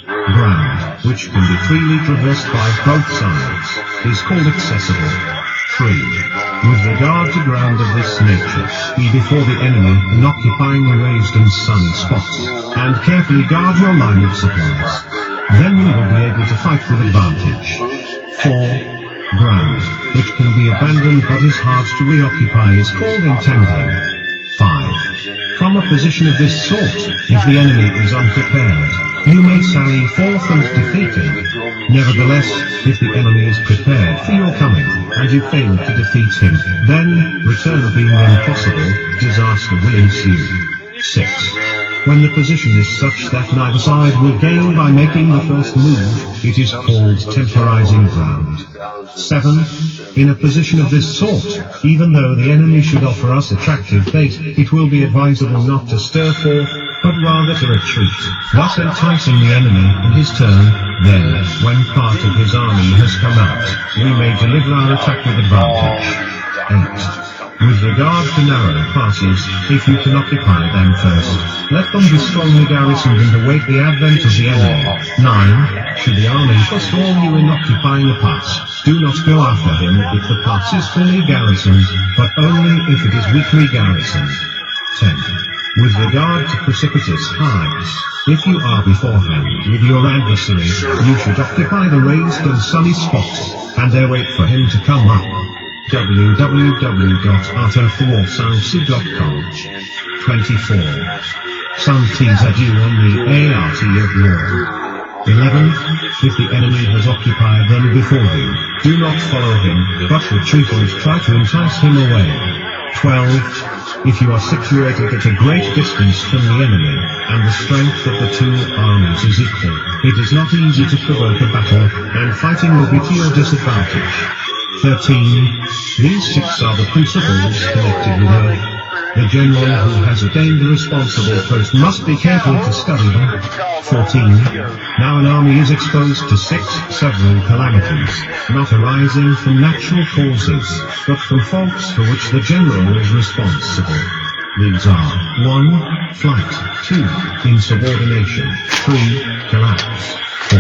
Ground, which can be freely traversed by both sides, is called accessible. 3. With regard to ground of this nature, be before the enemy in occupying the raised and sunny spots, and carefully guard your line of supplies. Then you will be able to fight with advantage. 4. Ground, which can be abandoned but is hard to reoccupy, is called entangling. 5. From a position of this sort, if the enemy is unprepared, you may sally forth and defeat him. Nevertheless, if the enemy is prepared for your coming, and you fail to defeat him, then, return being impossible, disaster will ensue. 6. When the position is such that neither side will gain by making the first move, it is called temporizing ground. 7. In a position of this sort, even though the enemy should offer us attractive bait, it will be advisable not to stir forth, but rather to retreat, thus enticing the enemy in his turn. Then, when part of his army has come out, we may deliver our attack with advantage. 8. With regard to narrow passes, if you can occupy them first, let them be strongly garrisoned and await the advent of the enemy. 9. Should the army forestall you in occupying a pass, do not go after him if the pass is fully garrisoned, but only if it is weakly garrisoned. 10. With regard to precipitous heights, if you are beforehand with your adversary, you should occupy the raised and sunny spots, and there wait for him to come up. www.artofwarsoundsuit.com. 24. Some Tzg on the ART of War 11. If the enemy has occupied them before you, do not follow him, but retreat and try to entice him away. 12. If you are situated at a great distance from the enemy, and the strength of the two armies is equal, it is not easy to provoke a battle, and fighting will be to your disadvantage. 13. These 6 are the principles connected with earth. The general who has attained the responsible post must be careful to study them. 14. Now an army is exposed to 6 several calamities, not arising from natural causes, but from faults for which the general is responsible. These are 1. Flight, 2. Insubordination, 3. Collapse, 4.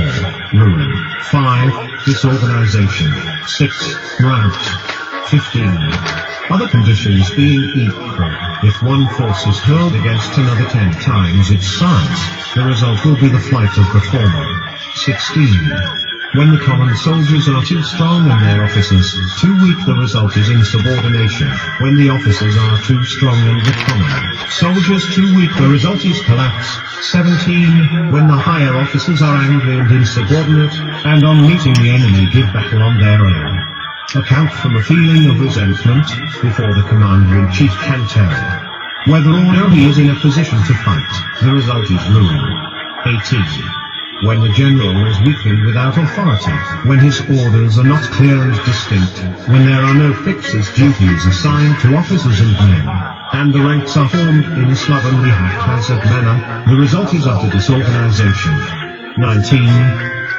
Ruin, 5. Disorganization, 6. Rout, 15. Other conditions being equal, if one force is hurled against another 10 times its size, the result will be the flight of the former. 16. When the common soldiers are too strong and their officers too weak, the result is insubordination. When the officers are too strong and the common soldiers too weak, the result is collapse. 17. When the higher officers are angry and insubordinate, and on meeting the enemy give battle on their own account from a feeling of resentment before the commander-in-chief can tell whether or no he is in a position to fight, the result is ruin. 18. When the general is weakened without authority, when his orders are not clear and distinct, when there are no fixed duties assigned to officers and men, and the ranks are formed in a slovenly haphazard manner, the result is utter disorganization. 19.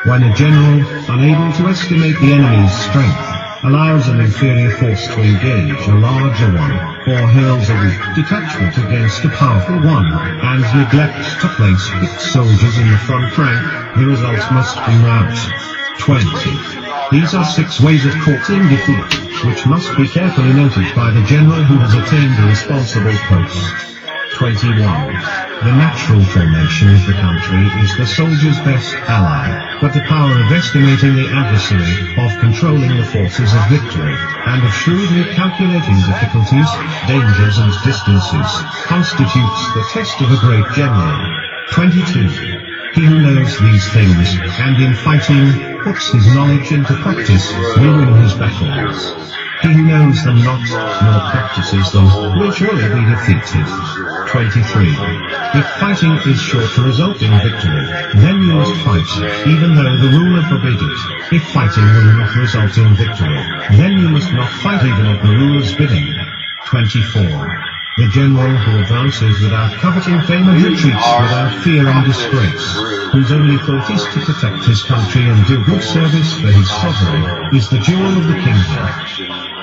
When a general, unable to estimate the enemy's strength, allows an inferior force to engage a larger one, or hurls a weak detachment against a powerful one, and neglects to place picked soldiers in the front rank, the result must be rout. 20. These are 6 ways of courting defeat, which must be carefully noted by the general who has attained the responsible post. 21. The natural formation of the country is the soldier's best ally, but the power of estimating the adversary, of controlling the forces of victory, and of shrewdly calculating difficulties, dangers and distances, constitutes the test of a great general. 22. He who knows these things, and in fighting, puts his knowledge into practice, will win his battles. He who knows them not, nor practices them, will surely be defeated. 23. If fighting is sure to result in victory, then you must fight, even though the ruler forbid it. If fighting will not result in victory, then you must not fight even at the ruler's bidding. 24. The general who advances without coveting fame and retreats without fear and disgrace, whose only thought is to protect his country and do good service for his sovereign, is the jewel of the kingdom.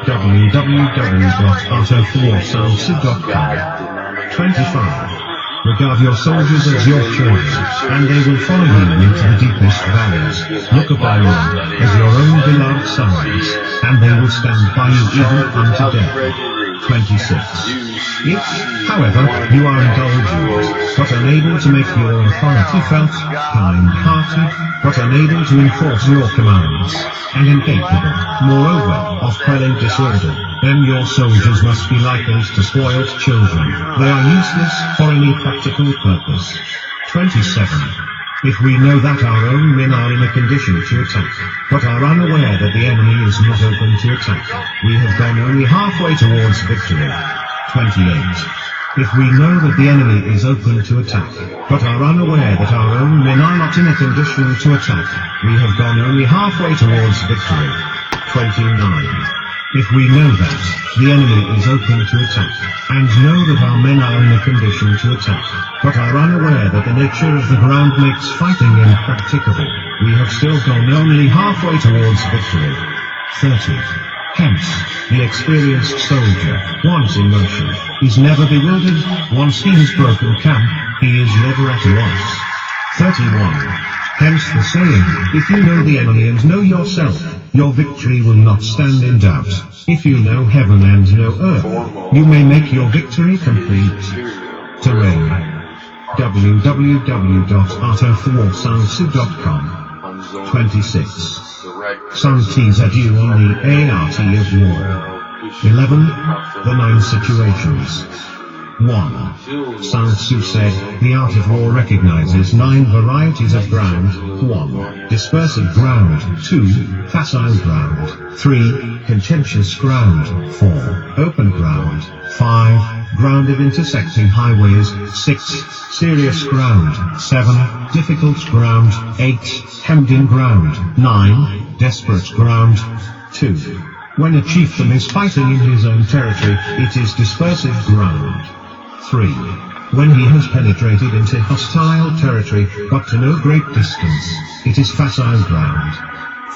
www.artofwarsounds.com. 25. Regard your soldiers as your children, and they will follow you into the deepest valleys. Look upon them as your own beloved sons, and they will stand by you even unto death. 26. If, however, you are indulgent, but unable to make your authority felt, kind-hearted, but unable to enforce your commands, and incapable, moreover, of quelling disorder, then your soldiers must be likened to spoiled children. They are useless for any practical purpose. 27. If we know that our own men are in a condition to attack, but are unaware that the enemy is not open to attack, we have gone only halfway towards victory. 28. If we know that the enemy is open to attack, but are unaware that our own men are not in a condition to attack, we have gone only halfway towards victory. 29. If we know that the enemy is open to attack, and know that our men are in a condition to attack, but are unaware that the nature of the ground makes fighting impracticable, we have still gone only halfway towards victory. 30. Hence, the experienced soldier, once in motion, is never bewildered. Once he has broken camp, he is never at a loss. 31. Hence the saying, if you know the enemy and know yourself, your victory will not stand in doubt. If you know heaven and know earth, you may make your victory complete. Terrain. www.artofwarsounds.com. 26. Some tease at you on the ART of war. 11. The 9 situations. 1. Sun Tzu said, the art of war recognizes 9 varieties of ground. 1. Dispersive ground. 2. Facile ground. 3. Contentious ground. 4. Open ground. 5. Ground of intersecting highways. 6. Serious ground. 7. Difficult ground. 8. Hemmed-in ground. 9. Desperate ground. 2. When a chieftain is fighting in his own territory, it is dispersive ground. 3. When he has penetrated into hostile territory, but to no great distance, it is facile ground.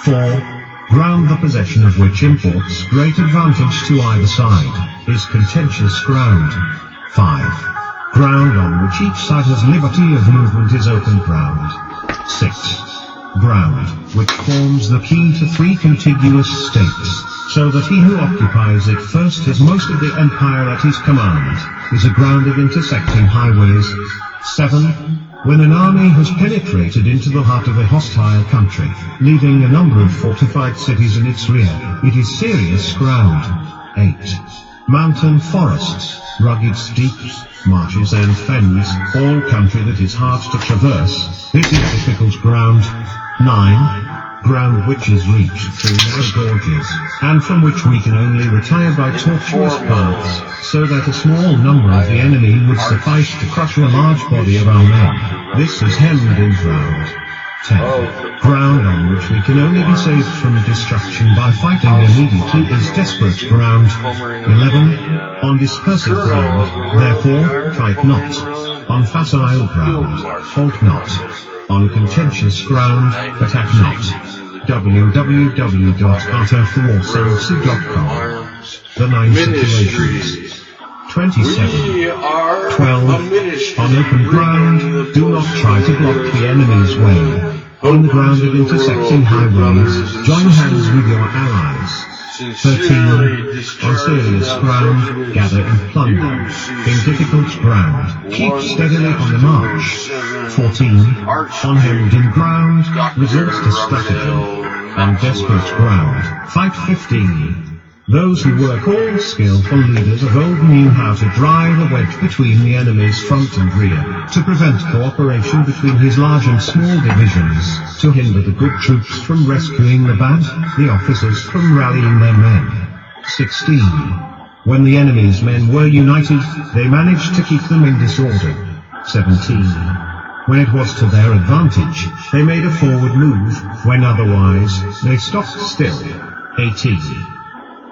4. Ground the possession of which imports great advantage to either side, is contentious ground. 5. Ground on which each side has liberty of movement is open ground. 6. Ground, which forms the key to 3 contiguous states, so that he who occupies it first has most of the empire at his command, is a ground of intersecting highways. 7. When an army has penetrated into the heart of a hostile country, leaving a number of fortified cities in its rear, it is serious ground. 8. Mountain forests, rugged steeps, marshes and fens, all country that is hard to traverse, this is difficult ground. 9. Ground which is reached through narrow gorges, and from which we can only retire by tortuous paths, so that a small number of the enemy would suffice to crush a large body of our men. This is hemmed-in ground. 10. Ground on which we can only be saved from destruction by fighting immediately is desperate ground. 11. On dispersive ground, therefore, fight not. On facile ground, halt not. On contentious ground, attack not. www.artofthewarsancy.com. The 9 situations. 27. 12. On open ground, do not try to block the enemy's way. On the ground of intersecting highways, join hands with your allies. 13. On serious ground, gather and plunder. In difficult ground, keep steadily on the march. 14. On hemmed-in ground, resort to stratagem. On desperate ground, fight. 15. Those who were called skillful leaders of old knew how to drive a wedge between the enemy's front and rear, to prevent cooperation between his large and small divisions, to hinder the good troops from rescuing the bad, the officers from rallying their men. 16. When the enemy's men were united, they managed to keep them in disorder. 17. When it was to their advantage, they made a forward move, when otherwise, they stopped still. 18.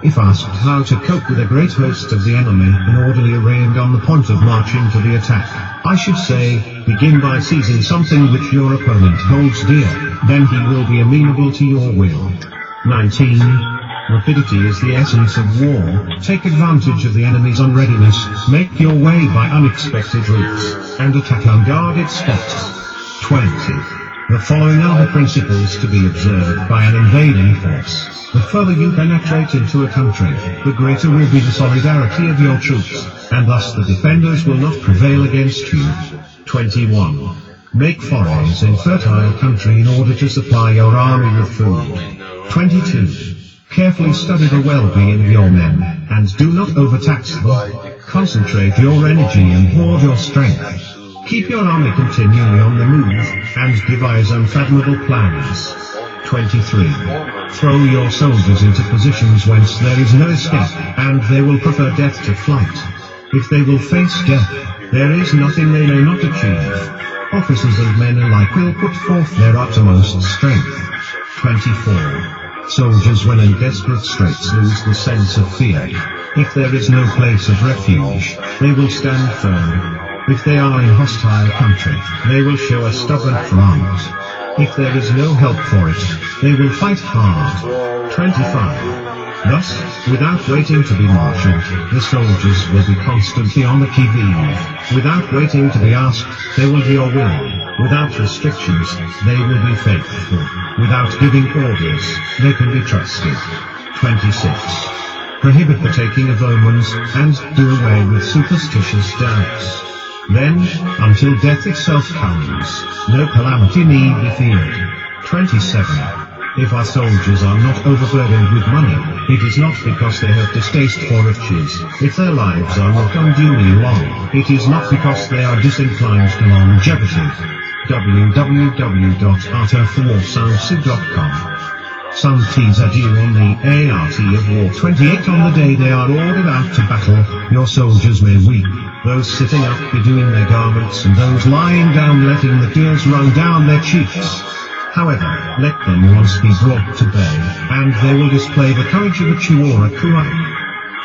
If asked how to cope with a great host of the enemy in orderly array and on the point of marching to the attack, I should say, begin by seizing something which your opponent holds dear, then he will be amenable to your will. 19. Rapidity is the essence of war. Take advantage of the enemy's unreadiness, make your way by unexpected routes, and attack unguarded spots. 20. The following are the principles to be observed by an invading force. The further you penetrate into a country, the greater will be the solidarity of your troops, and thus the defenders will not prevail against you. 21. Make forays in fertile country in order to supply your army with food. 22. Carefully study the well-being of your men, and do not overtax them. Concentrate your energy and hoard your strength. Keep your army continually on the move, and devise unfathomable plans. 23. Throw your soldiers into positions whence there is no escape, and they will prefer death to flight. If they will face death, there is nothing they may not achieve. Officers and men alike will put forth their uttermost strength. 24. Soldiers when in desperate straits lose the sense of fear. If there is no place of refuge, they will stand firm. If they are in hostile country, they will show a stubborn front. If there is no help for it, they will fight hard. 25. Thus, without waiting to be marshaled, the soldiers will be constantly on the qui-vive. Without waiting to be asked, they will do your will. Without restrictions, they will be faithful. Without giving orders, they can be trusted. 26. Prohibit the taking of omens, and do away with superstitious doubts. Then, until death itself comes, no calamity need be feared. 27. If our soldiers are not overburdened with money, it is not because they have distaste for riches. If their lives are not unduly long, it is not because they are disinclined to longevity. www.artofwarsoundsu.com. Some T's are due on the ART of War 28. On the day they are ordered out to battle, your soldiers may weep, those sitting up bedewing their garments and those lying down letting the tears run down their cheeks. However, let them once be brought to bay, and they will display the courage of a Chu or a Kua.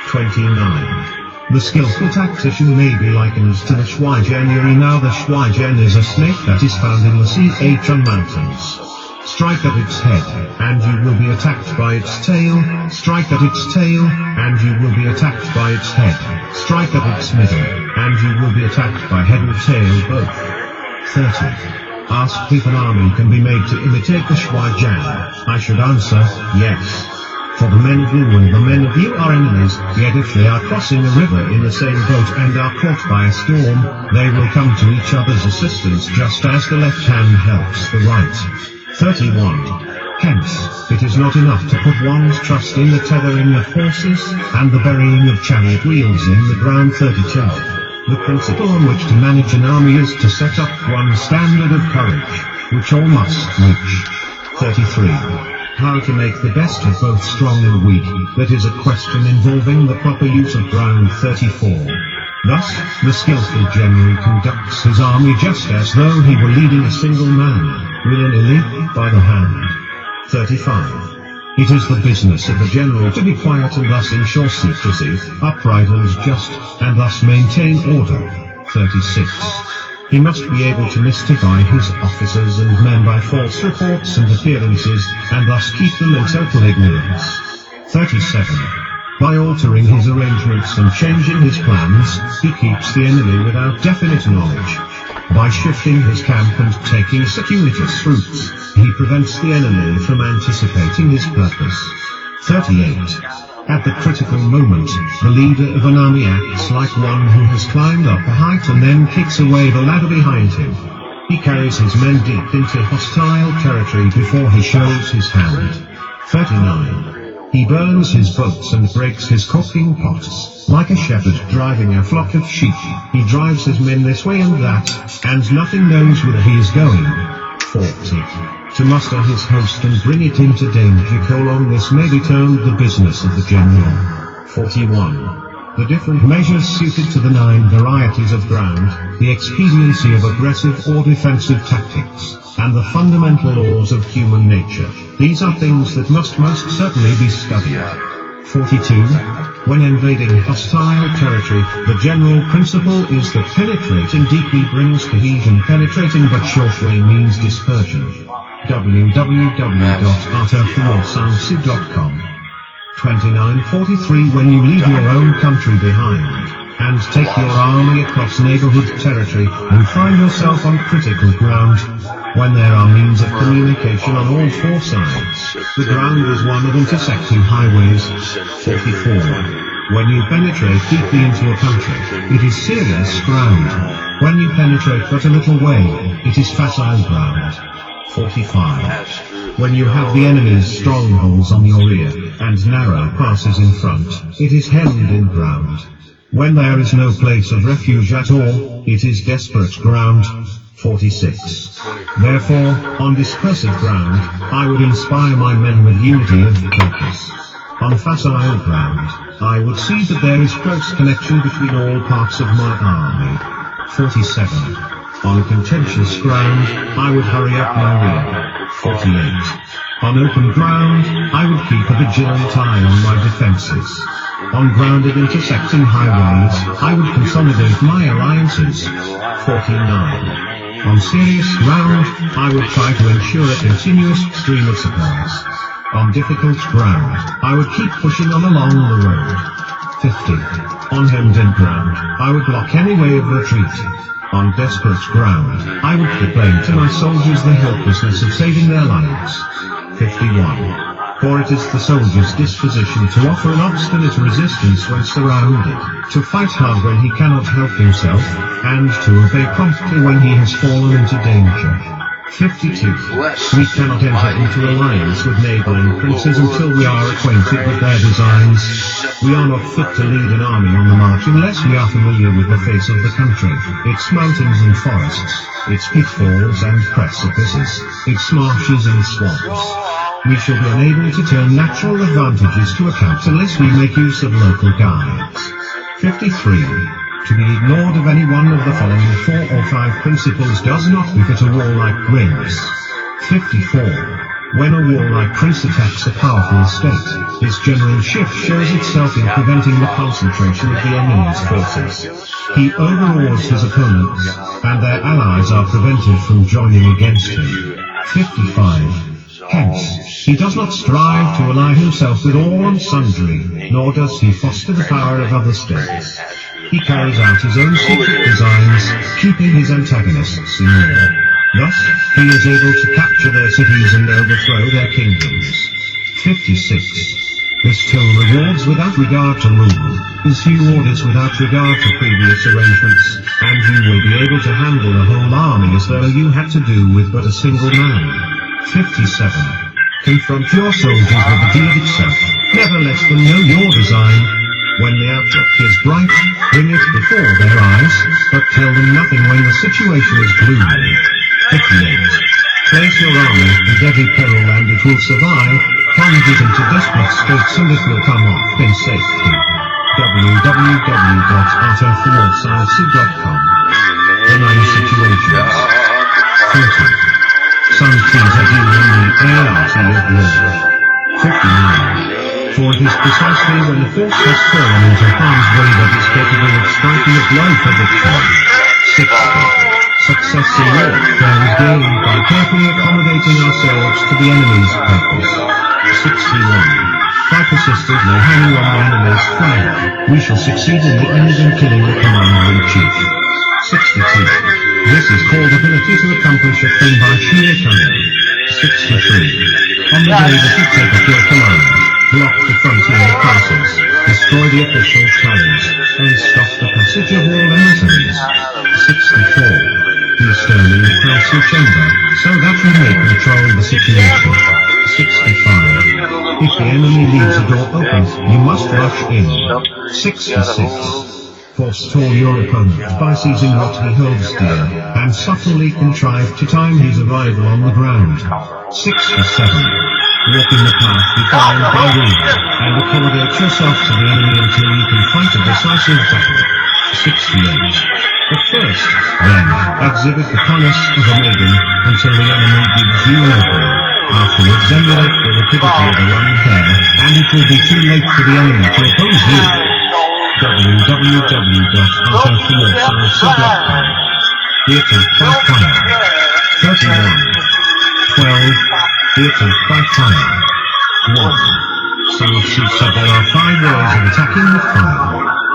29. The skillful tactician may be likened to the Shuai-January. Now the Shuai-Jan is a snake that is found in the Sichuan mountains. Strike at its head, and you will be attacked by its tail. Strike at its tail, and you will be attacked by its head. Strike at its middle, and you will be attacked by head and tail both. 30. Asked if an army can be made to imitate the Shuai-Jan, I should answer, yes. For the men of Wu and the men of Yu are enemies, yet if they are crossing a river in the same boat and are caught by a storm, they will come to each other's assistance just as the left hand helps the right. 31. Hence, it is not enough to put one's trust in the tethering of horses, and the burying of chariot wheels in the ground. 32. The principle on which to manage an army is to set up one standard of courage, which all must reach. 33. How to make the best of both strong and weak, that is a question involving the proper use of ground. 34. Thus, the skillful general conducts his army just as though he were leading a single man, willy-nilly, by the hand. 35. It is the business of the general to be quiet and thus ensure secrecy, upright and just, and thus maintain order. 36. He must be able to mystify his officers and men by false reports and appearances, and thus keep them in total ignorance. 37. By altering his arrangements and changing his plans, he keeps the enemy without definite knowledge. By shifting his camp and taking circuitous routes, he prevents the enemy from anticipating his purpose. 38. At the critical moment, the leader of an army acts like one who has climbed up a height and then kicks away the ladder behind him. He carries his men deep into hostile territory before he shows his hand. 39. He burns his boats and breaks his cooking pots. Like a shepherd driving a flock of sheep, he drives his men this way and that, and nothing knows whither he is going. 40. To muster his host and bring it into danger: this may be termed the business of the general. 41. The different measures suited to the 9 varieties of ground, the expediency of aggressive or defensive tactics, and the fundamental laws of human nature. These are things that must most certainly be studied. 42. When invading hostile territory, the general principle is that penetrating deeply brings cohesion. Penetrating but shortly means dispersion. www.artofwarsoundsu.com. 2943. When you leave your own country behind, and take your army across neighborhood territory, you find yourself on critical ground. When there are means of communication on all 4 sides, the ground is one of intersecting highways. 44. When you penetrate deeply into a country, it is serious ground. When you penetrate but a little way, it is facile ground. 45. When you have the enemy's strongholds on your rear, and narrow passes in front, it is hemmed in ground. When there is no place of refuge at all, it is desperate ground. 46. Therefore, on dispersed ground, I would inspire my men with unity of purpose. On facile ground, I would see that there is close connection between all parts of my army. 47. On contentious ground, I would hurry up my rear. 48. On open ground, I would keep a vigilant eye on my defenses. On grounded intersecting highways, I would consolidate my alliances. 49. On serious ground, I would try to ensure a continuous stream of supplies. On difficult ground, I would keep pushing on along the road. 50. On hemmed-in ground, I would block any way of retreat. On desperate ground, I would proclaim to my soldiers the helplessness of saving their lives. 51. For it is the soldier's disposition to offer an obstinate resistance when surrounded, to fight hard when he cannot help himself, and to obey promptly when he has fallen into danger. 52. We cannot enter into alliance with neighboring princes until we are acquainted with their designs. We are not fit to lead an army on the march unless we are familiar with the face of the country, its mountains and forests, its pitfalls and precipices, its marshes and swamps. We shall be unable to turn natural advantages to account unless we make use of local guides. 53. To be ignored of any one of the following 4 or 5 principles does not befit a warlike prince. 54. When a warlike prince attacks a powerful state, his generalship shows itself in preventing the concentration of the enemy's forces. He overawes his opponents, and their allies are prevented from joining against him. 55. Hence, he does not strive to ally himself with all and sundry, nor does he foster the power of other states. He carries out his own secret designs, keeping his antagonists in awe. Thus, he is able to capture their cities and overthrow their kingdoms. 56. This till rewards without regard to rule, issue orders without regard to previous arrangements, and you will be able to handle a whole army as though you had to do with but a single man. 57. Confront your soldiers with the deed itself, never let them know your design. When the outlook is bright, bring it before their eyes, but tell them nothing when the situation is gloomy. 58. Place your army in deadly peril and it will survive, plunge it into desperate straits and it will come off in safety. www.artofthewarsancy.com. The 9 situations. 30. Some trees are due in the ART of war. 59. For it is precisely when the force has fallen into harm's way that is capable of striking a blow for victory. 60. Success in warfare is gained by carefully accommodating ourselves to the enemy's purpose. 61. By persistently hanging on the enemy's flag, we shall succeed in the end in killing the commander-in-chief. 62. This is called ability to accomplish a thing by sheer cunning. 63. On the day that you take up your command, block the frontier passes, destroy the official towns, and stop the passage of all emissaries. 64. Be stern in the council chamber, so that you may control the situation. 65. If the enemy leaves a door open, you must rush in. 66. Forestall your opponent by seizing what he holds dear, and subtly contrive to time his arrival on the ground. 67. Walk in the path defined by rule, and accommodate yourself to the enemy until you can fight a decisive battle. 68. But first, then, exhibit the promise of a maiden until the enemy gives you an opening. Afterwards emulate the rapidity of a running hare, and it will be too late for the enemy to oppose you. www.artofthewarsancy.com. The attempt by fire. 31. 12. The attempt by fire. 1. Some have said there are 5 ways of attacking with fire.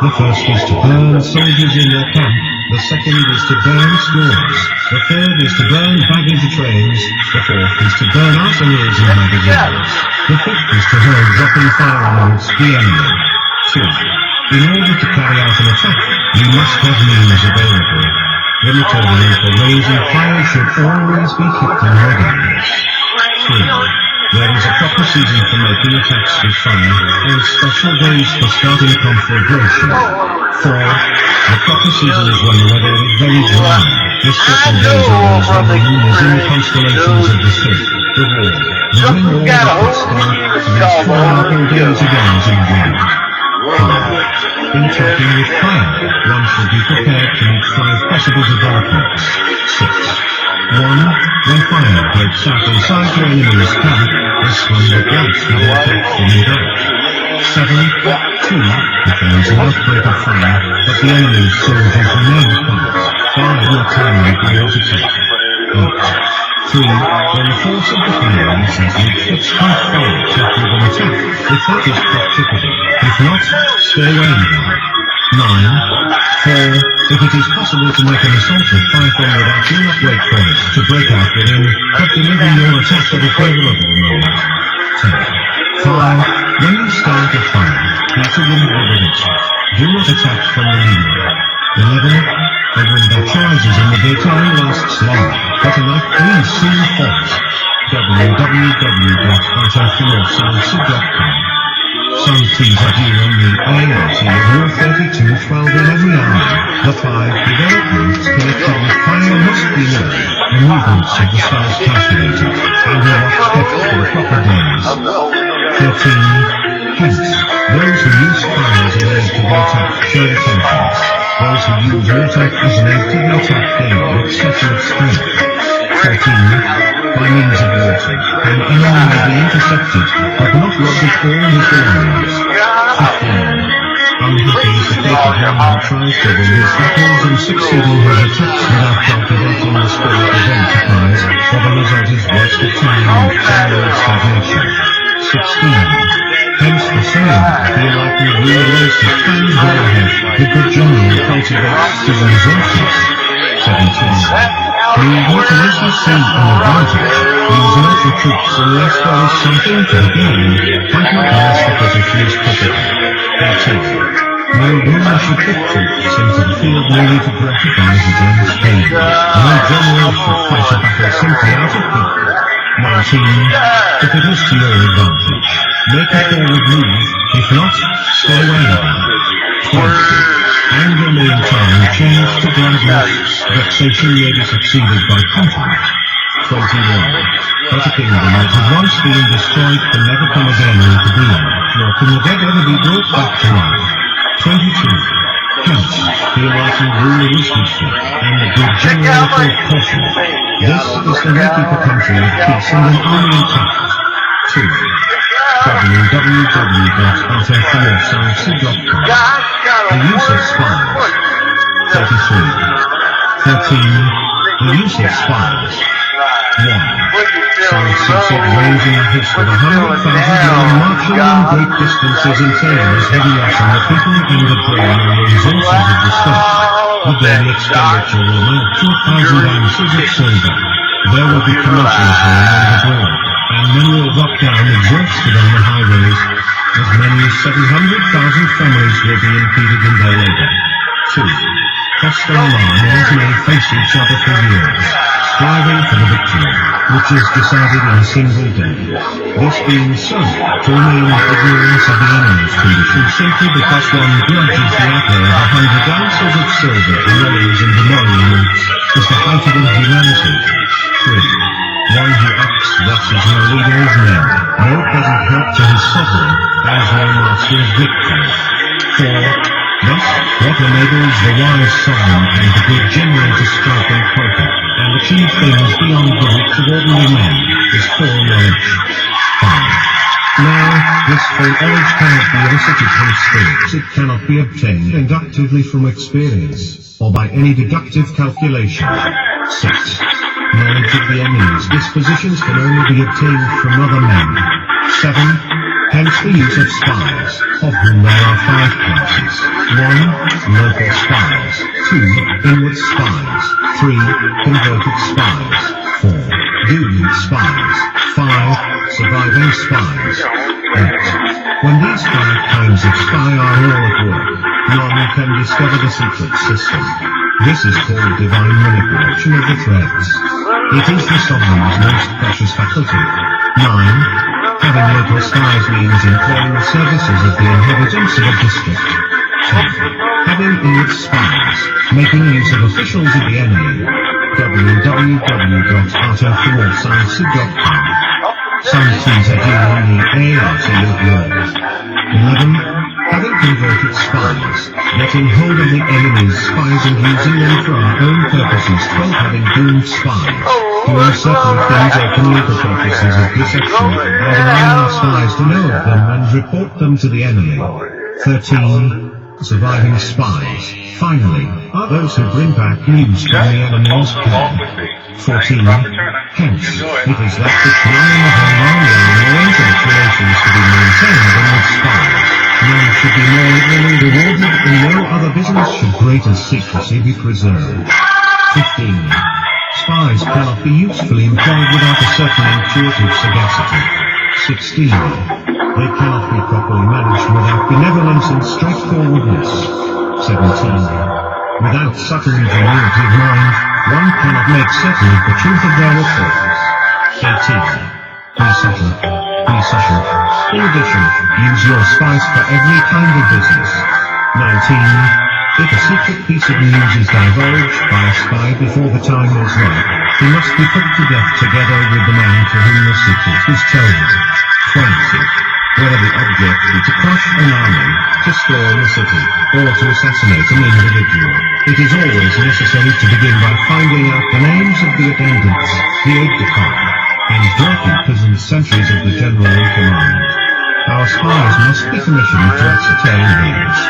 The first is to burn soldiers in their camp. The second is to burn stores. The third is to burn baggage trains. The fourth is to burn arsenals and magazines. The fifth is to hurl dropping fire amongst the enemy. 2. In order to carry out an attack, you must have means available. The material for raising fire should always be kept in readiness. 3. There is a proper season for making attacks with fire, and special days for starting a conflagration. 4. The proper season is when the weather is very dry. The special days are those when the moon is in the constellations of the sea, the war, the wind or the hostile, and the stronger days of guns in wind. 5. In attacking with fire, one should be prepared to meet 5 possible developments. 6. 1. When fire breaks out inside your enemy's camp, this one will blast with an attack from without. 7. 2. If there is an outbreak of fire, but the enemy's soldiers remain quiet, fire will terminate the attack. 8. 3. When the force of the flames has reached its height fire attack with an attack, if that is practicable. If not, stay away now. 9. 4. If it is possible to make an assault with fire from without, do not wait for it to break out within, but deliver your attack at a favorable moment. 10. 5. When you start a fire, try to win with it. Do not attack from the lead. 11. A wind that rises in the daytime lasts long, but a night breeze Please see report. www.archduke.com. Some teams are due on the ART of War 3212 in every army. The 5 developments connected with fire must be known. The movements of the stars calculated, and the watch kept for the proper days. 13. Hence, those who use fire as an aid to the attack show attentions. Those who use water as an aid to the attack gain excessive strength. 14. By means of water, an enemy may be intercepted, but not robbed of all his belongings. 15. Unhappy is the fate of one who tries to win his battles and succeed in his attacks without cultivating the spirit of enterprise, for the result is waste of time and general stagnation. 16. Hence the saying, the enlightened ruler lays his plans well ahead, the good general cultivates his resources. 17. We want to let us see an advantage. Use not the troops unless there is something to be gained. Fight not unless the position is critical. 13. No ruler should put troops into the field merely to gratify his own pain. No general should fight a battle simply out of pique. 19. If it is to your advantage, make a forward move. If not, stay away. 20. Anger may in time change to gladness. Vexation may be succeeded by conflict. 21. But a kingdom that has once been destroyed can never come again into being, nor can the dead ever be brought back to life. 22. Hence, the enlightened ruler is useful, and the good general called caution. This is the way to keep a country of peace and an army intact. 2. www.archduke.com. The use of spies. 33. 13. The use of spies. 1. Some succeed ranging a host of 100,000 men marching in great distances in sailors heavy loss on the people and the grain and the resources of the state. The daily expenditure will amount to 1,000 ounces of silver. There will be commercials home and abroad, and men will drop down exhausted on the highways. As many as 700,000 families will be impeded in their labor. 2. Hostile armies may face each other for years, striving for the victory, which is decided in a single day. This being so, to remain in ignorance of the enemy's condition simply because one grudges the offer of 100 ounces of silver in lilies and emoluments is the height of inhumanity. 3. One who acts thus is no leader of men, no present help to his sovereign, as no master of victory. 4. Thus, what enables the wise sovereign and the good general to strike and conquer, and achieve things beyond the reach of ordinary men, is foreknowledge. 5. Now, this foreknowledge cannot be elicited from spirits, it cannot be obtained inductively from experience, or by any deductive calculation. 6. Knowledge of the enemy's dispositions can only be obtained from other men. 7. Hence the use of spies, of whom there are 5 classes. 1. Local spies. 2. Inward spies. 3. Converted spies. 4. Doomed spies. 5. Surviving spies. 8. When these 5 kinds of spy are all at work, none can discover the secret system. This is called divine manipulation of the threads. It is the sovereign's most precious faculty. 9. Having local spies means employing the services of the inhabitants of a district. 10. Having inward spies, making use of officials of the enemy. www.archduke.com. Some keys are due on the ART of war. 11. Having converted spies, getting hold of the enemy's spies and using them for our own purposes. 12. Having doomed spies, doing certain things openly for purposes of deception, and allowing our spies to know of them and report them to the enemy. 13. Surviving spies, finally, are those who bring back news from the enemy's camp. 14. Hence, it is that the crime of Pomerania arranges relations to be maintained in with spies. None should be more liberally rewarded, and no other business should greater secrecy be preserved. 15. Spies cannot be usefully employed without a certain intuitive sagacity. 16. They cannot be properly managed without benevolence and straightforwardness. 17. Without subtle ingenuity of mind, one cannot make certain of the truth of their reports. 18. Be subtle. Be social. In addition, use your spies for every kind of business. 19. If a secret piece of news is divulged by a spy before the time is right, he must be put to death together with the man to whom the secret is told. 20. Whether the object be to crush an army, to storm a city, or to assassinate an individual, it is always necessary to begin by finding out the names of the attendants, the aide-de-camp, and doorkeepers and sentries of the general in command. Our spies must be commissioned to ascertain these.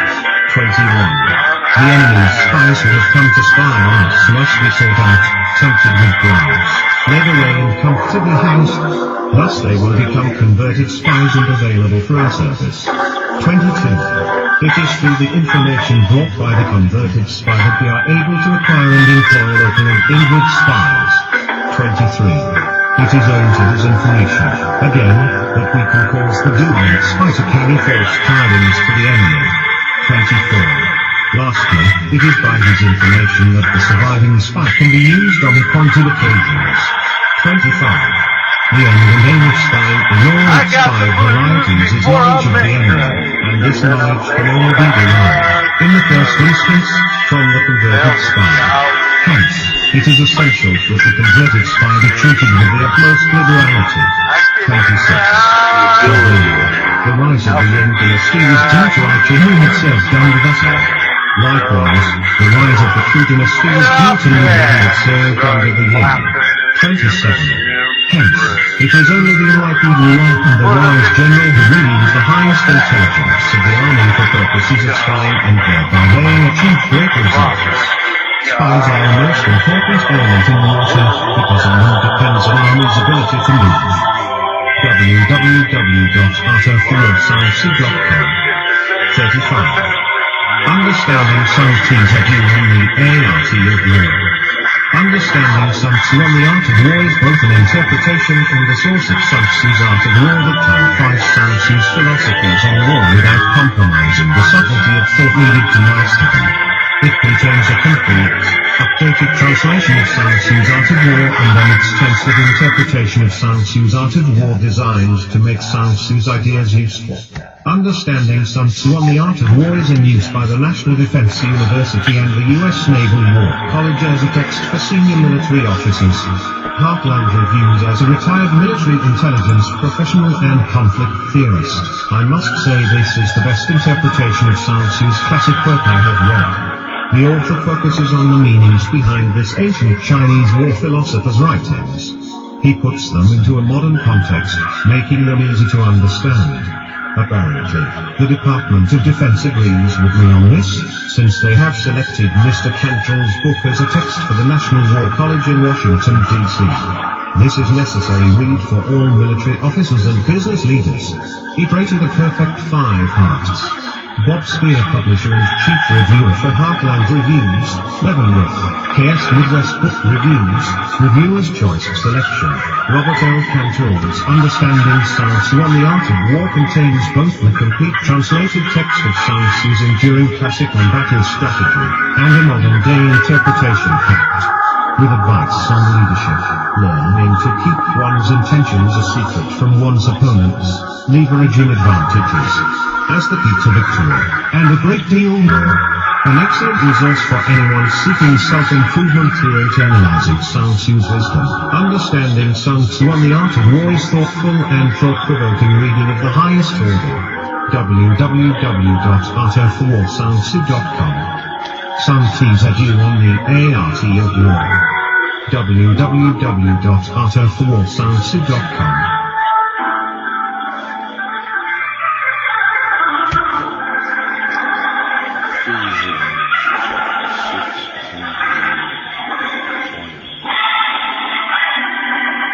21. The enemy's spies who have come to spy on us must be sought out, tempted with bribes, led away and comfortably housed. Thus they will become converted spies and available for our service. 22. It is through the information brought by the converted spy that we are able to acquire and employ local and inward spies. 23. It is owing to his information, again, that we can cause the doomed spy to carry false tidings to the enemy. 24. Lastly, it is by his information that the surviving spy can be used on appointed occasions. 25. The end and aim of spying in all its 5 varieties is knowledge of the enemy, and this knowledge can only be derived, in the first instance, from the converted spy. Hence, it is essential that the converted spy be treated with the utmost liberality. 26. The rise of the Yin dynasty was due to Archduke who had served under Vassal. Likewise, the rise of the True dynasty was due to Livonia who had served under the Yin. 27. Hence, it is only the enlightened ruler and the wise general who wields the highest intelligence of the army for purposes of spying and thereby they achieve great results. Spies are the most important element in the mission because on them depends an army's ability to move. www.arterforwardscience.com 35. Understanding some things are due on the art of war. Understanding Sun Tzu on the art of war is both an interpretation and the source of Sun Tzu's art of war that clarifies Sun Tzu's philosophies on war without compromising the subtlety of thought needed to master them. It contains a complete, updated translation of Sun Tzu's art of war and an extensive interpretation of Sun Tzu's art of war designed to make Sun Tzu's ideas useful. Understanding Sun Tzu on the Art of War is in use by the National Defense University and the U.S. Naval War College as a text for senior military officers. Heartland Reviews as a retired military intelligence professional and conflict theorist. I must say this is the best interpretation of Sun Tzu's classic work I have read. The author focuses on the meanings behind this ancient Chinese war philosopher's writings. He puts them into a modern context, making them easy to understand. Apparently, the Department of Defense agrees with me on this, since they have selected Mr. Cantrell's book as a text for the National War College in Washington, D.C. This is necessary read for all military officers and business leaders. It rated a perfect 5 hearts. Bob Spear, publisher and chief reviewer for Heartland Reviews, Leavenworth, KS Midwest Book Reviews, Reviewer's Choice Selection. Robert L. Cantrell's Understanding Sun Tzu on the Art of War contains both the complete translated text of Sun Tzu's enduring classic on battle strategy, and a modern-day interpretation packed with advice on leadership, learning to keep one's intentions a secret from one's opponents, leveraging advantages as the key to victory, and a great deal more. An excellent resource for anyone seeking self-improvement through internalizing Sun Tzu's wisdom. Understanding Sun Tzu on the Art of War is thoughtful and thought-provoking reading of the highest order. www.arterforwardscience.com. Some keys are due on the ART of war. www.arterforwardscience.com.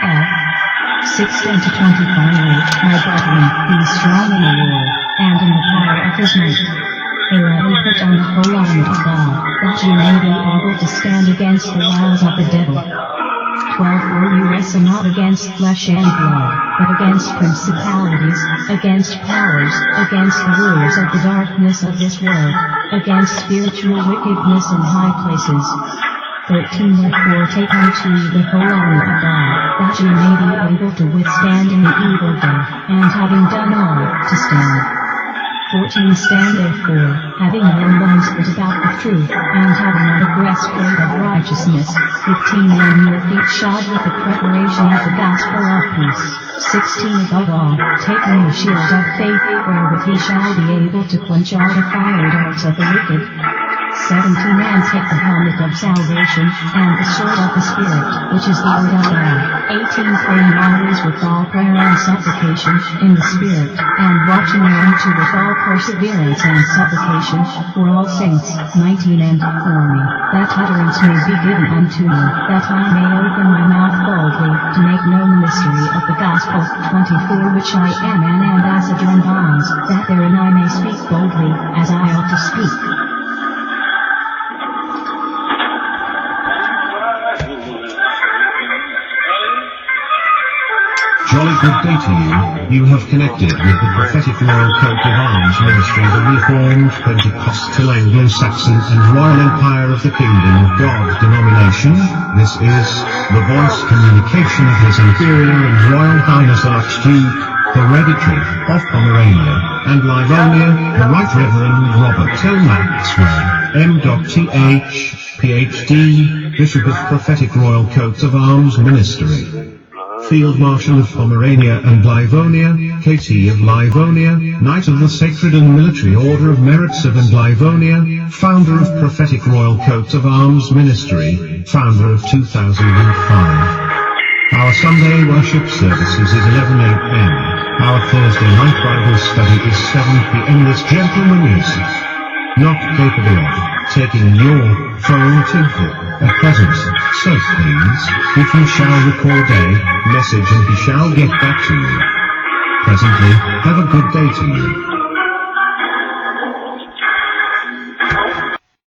F. 16 to 25. My brethren, be strong in the Lord, and in the power of his might. 11. Put on the whole armor of God, that ye may be able to stand against the wiles of the devil. 12 For you wrestle not against flesh and blood, but against principalities, against powers, against the rulers of the darkness of this world, against spiritual wickedness in high places. 13 Therefore take unto you the whole armor of God, that ye may be able to withstand in the evil day, and having done all, to stand. 14 Stand therefore, having your loins girt about with truth, and having on the breastplate of righteousness. 15 And your feet shod with the preparation of the gospel of peace. 16 Above all, taking the shield of faith, wherewith ye shall be able to quench all the fiery darts of the wicked. 17 And take the helmet of salvation, and the sword of the Spirit, which is the word of God. 18 Praying always with all prayer and supplication, in the Spirit, and watching thereunto with all perseverance and supplication, for all saints. 19 And for me, that utterance may be given unto me, that I may open my mouth boldly, to make known the mystery of the gospel. 24 Which I am an ambassador in bonds, that therein I may speak boldly, as I ought to speak. Jolly good day to you. You have connected with the Prophetic Royal Coat of Arms Ministry, the Reformed, Pentecostal, Anglo-Saxon and Royal Empire of the Kingdom of God denomination. This is the voice communication of His Imperial and Royal Highness Archduke, hereditary, of Pomerania and Livonia, the Right Reverend Robert L. Maxwell, M.Th, Ph.D, Bishop of Prophetic Royal Coat of Arms Ministry. Field Marshal of Pomerania and Livonia, K.T. of Livonia, Knight of the Sacred and Military Order of Merits of and Livonia, Founder of Prophetic Royal Coat of Arms Ministry, Founder of 2005. Our Sunday worship services is 11 a.m. Our Thursday night Bible study is 7 p.m. This gentleman is not capable of taking your phone tinkle at present, so please, if you shall record a message and he shall get back to you. Presently, have a good day to you.